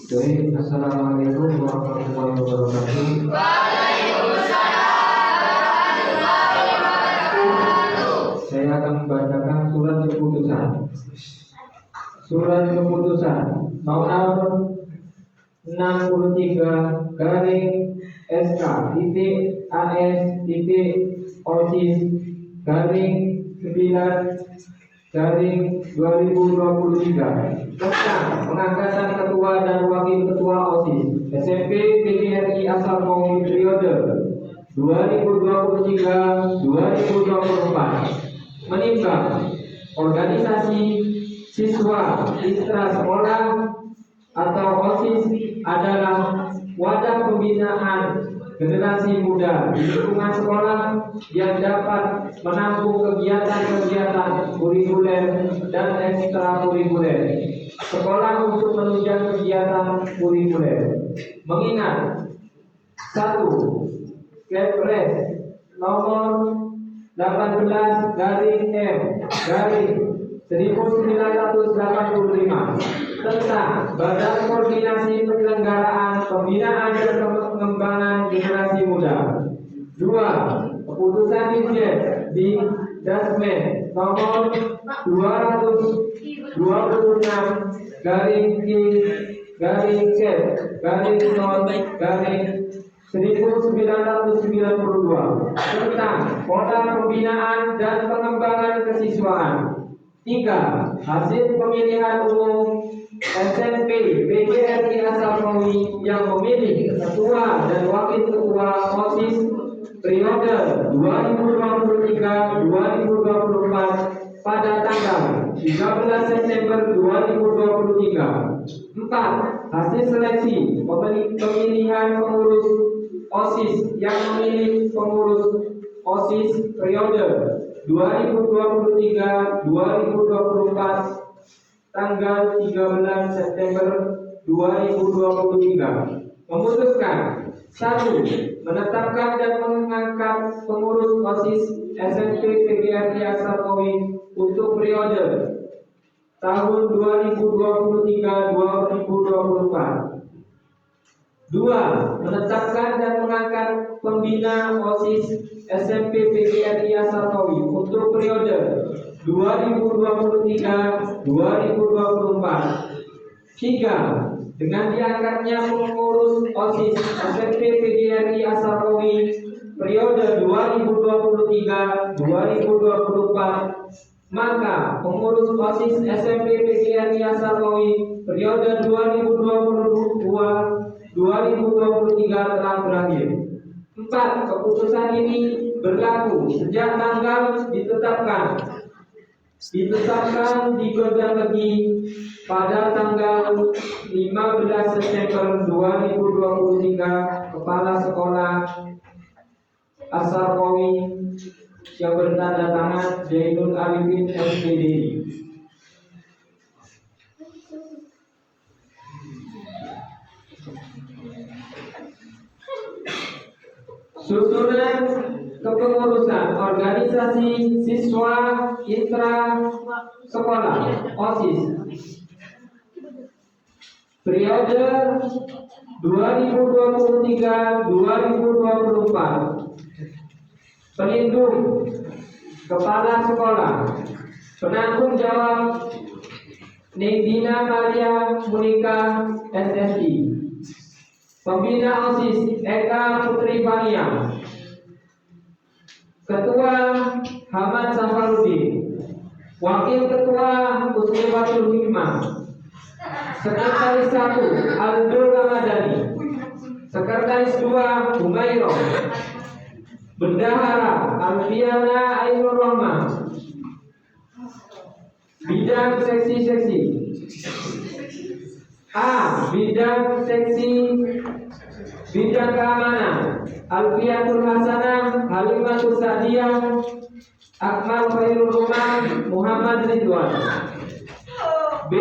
Baik, assalamualaikum warahmatullahi wabarakatuh. Saya akan membacakan surat keputusan. Surat keputusan nomor 63 garing SK titik AS titik OSIS garing 9 garing 2023 tentang pengangkatan ketua dan wakil ketua OSIS SMP PGRI Asal Maui periode 2023-2024 menimbang organisasi siswa intra sekolah atau OSIS adalah wadah pembinaan generasi muda di lingkungan sekolah yang dapat menampung kegiatan-kegiatan kurikuler dan ekstrakurikuler sekolah untuk menunjang kegiatan kurikuler. Mengingat 1. Kepres nomor 18 garing M garing 1985 tentang Badan Koordinasi Penyelenggaraan Pembinaan dan Pengembangan Generasi Muda. 2. Keputusan Dirjen di Dasmen nomor 226 garing K garing Z garing 0 garing 1992 tentang Pola Pembinaan dan Pengembangan Kesiswaan. 3. Hasil pemilihan umum SMP PGRI Asal Maui yang memilih ketua dan wakil ketua OSIS periode 2023-2024 pada tanggal 13 September 2023. 4. Hasil seleksi pemilihan pengurus OSIS yang memilih pengurus OSIS periode 2023-2024 tanggal 13 September 2023 memutuskan 1. Menetapkan dan mengangkat pengurus OSIS SMP PGRI Asal Maui untuk periode tahun 2023-2024. 2. Menetapkan dan mengangkat pembina OSIS SMP PGRI Asal Maui untuk periode 2023-2024. 3. Dengan diangkatnya pengurus OSIS SMP PGRI Asal Maui periode 2023-2024, maka pengurus OSIS SMP PGRI Asal Maui periode 2023 telah berakhir. 4. Keputusan ini berlaku sejak tanggal ditetapkan di Kordamegi pada tanggal 15 September 2023. Kepala Sekolah Asal Maui yang bertanda tangan Zainul Arifin SPDI. Susunan kepengurusan organisasi siswa intra sekolah OSIS periode 2023-2024. Pelindung kepala sekolah, penanggung jawab Nindina Maria Munika SSI. Pembina OSIS Eka Putri Fania. Ketua Hamad Safarudin. Wakil Ketua Muslimatul Hikmah. Sekretaris 1 Aldo Ramadhani. Sekretaris 2 Humairo. Bendahara Alfiana Ainur Rahman. Bidang seksi-seksi A. Bidang seksi bidang keamanan Alfiatul Hasanah Halimatul Sa'diyah Akmal Khairul Umam Muhammad Ridwan. B.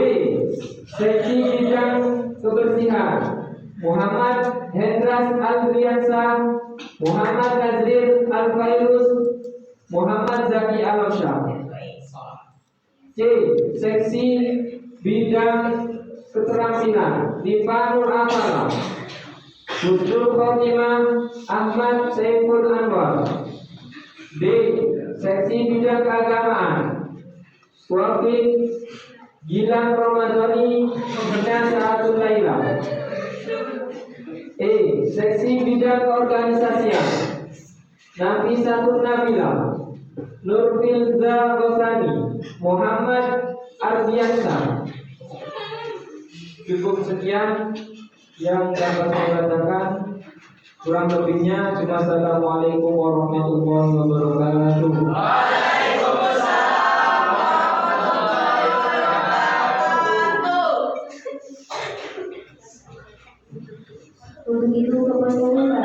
Seksi bidang kebersihan Muhammad Hendras Al-Riyansah Muhammad Nazril Al-Fairuz Muhammad Zaki Al-Syah. C. Seksi bidang keterampilan Dipanur Amala Husnul Khotimah Ahmad Saiful Anwar. D. Seksi bidang keagamaan Wafid Gilang Ramadhani Hina Sa'atul Laila. E. Seksi bidang keorganisasian Nafisatul Nabila Nurfilza Ghosani Muhammad Ardiansa. Cukup sekian yang dapat saya bacakan. Kurang lebihnya cuma assalamualaikum warahmatullahi wabarakatuh. Untuk itu kepengurusan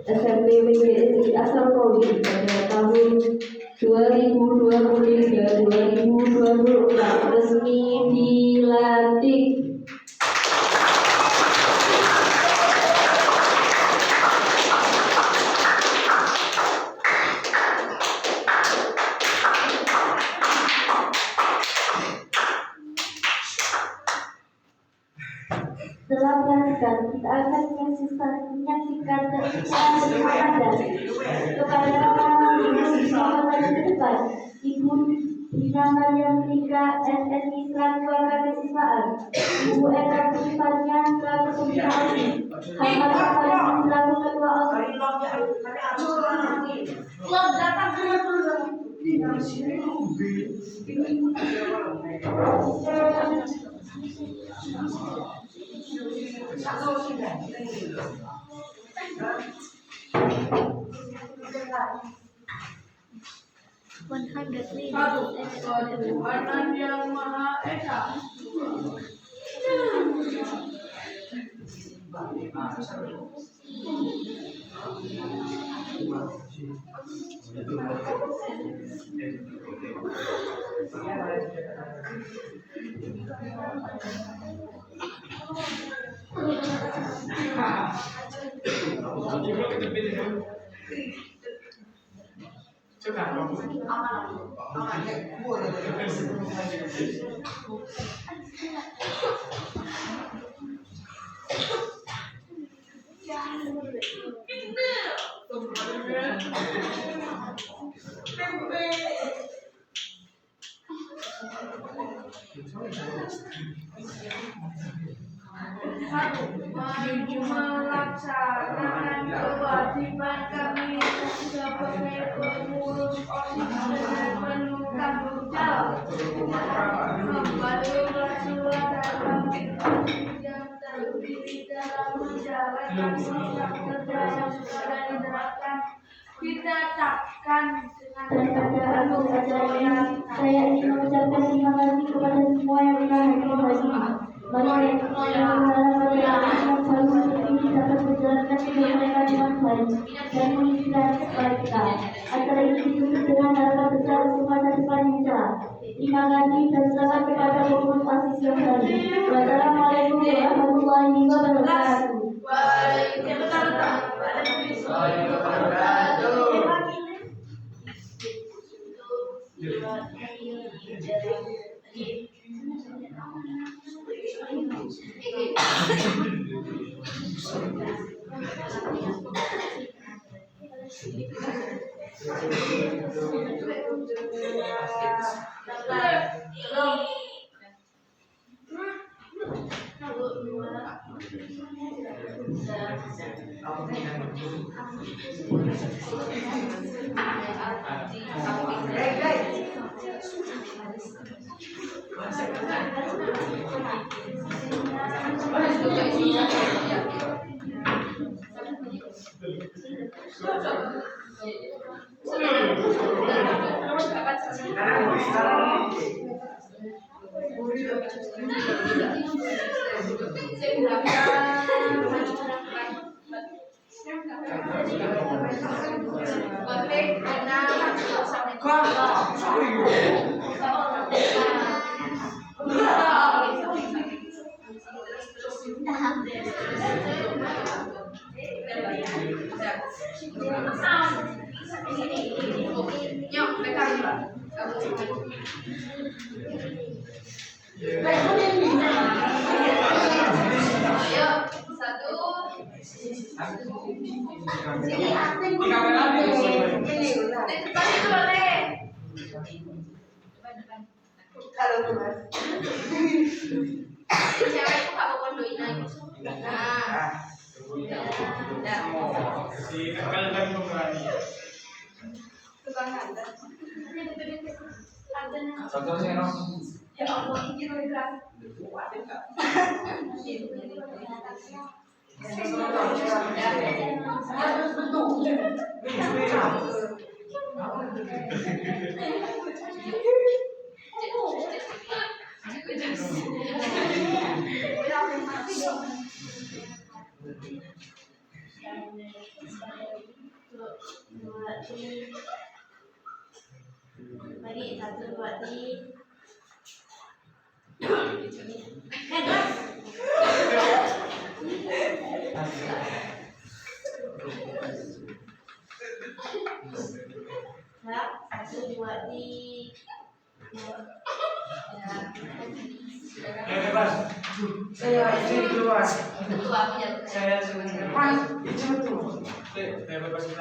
SMP WGSI Asal Kawi pada tahun 2023-2024 resmi dilantik. Setelah pelantikan, kita akan menyaksikan keikhlasan berkomandan kepada para mahasiswa ke depan. Ibu Dina Mariam Rika, SSI selaku Kekesiswaan, Ibu Eka Puspanya selaku Pembinaan, Muhammad Afan selaku Ketua OSIS. Tuhan yang Maha Esa. Melaksanakan kewajiban kami sebagai pengurus OSIS dengan penuh tanggung jawab, membantu surat dalam yang terdiri dalam menjalankan program kerja yang sudah diterapkan. Kita takkan dengan Daripada aku acara ini, saya ingin mengucapkan terima kasih kepada semua yang telah hadir. Bagi yang berharap yang selalu ini dapat menjalankan hidup mereka dengan baik dan menginspirasi kepada kita. Acara ini ditutup dengan harapan besar untuk masa depan yang cerah. Terima kasih dan selamat kepada pengurus OSIS yang baru. Wassalamualaikum warahmatullahi wabarakatuh. Mari 1, 2, 3. Ya, 1, 2, 3. Saya senang. Itu betul. Sudah.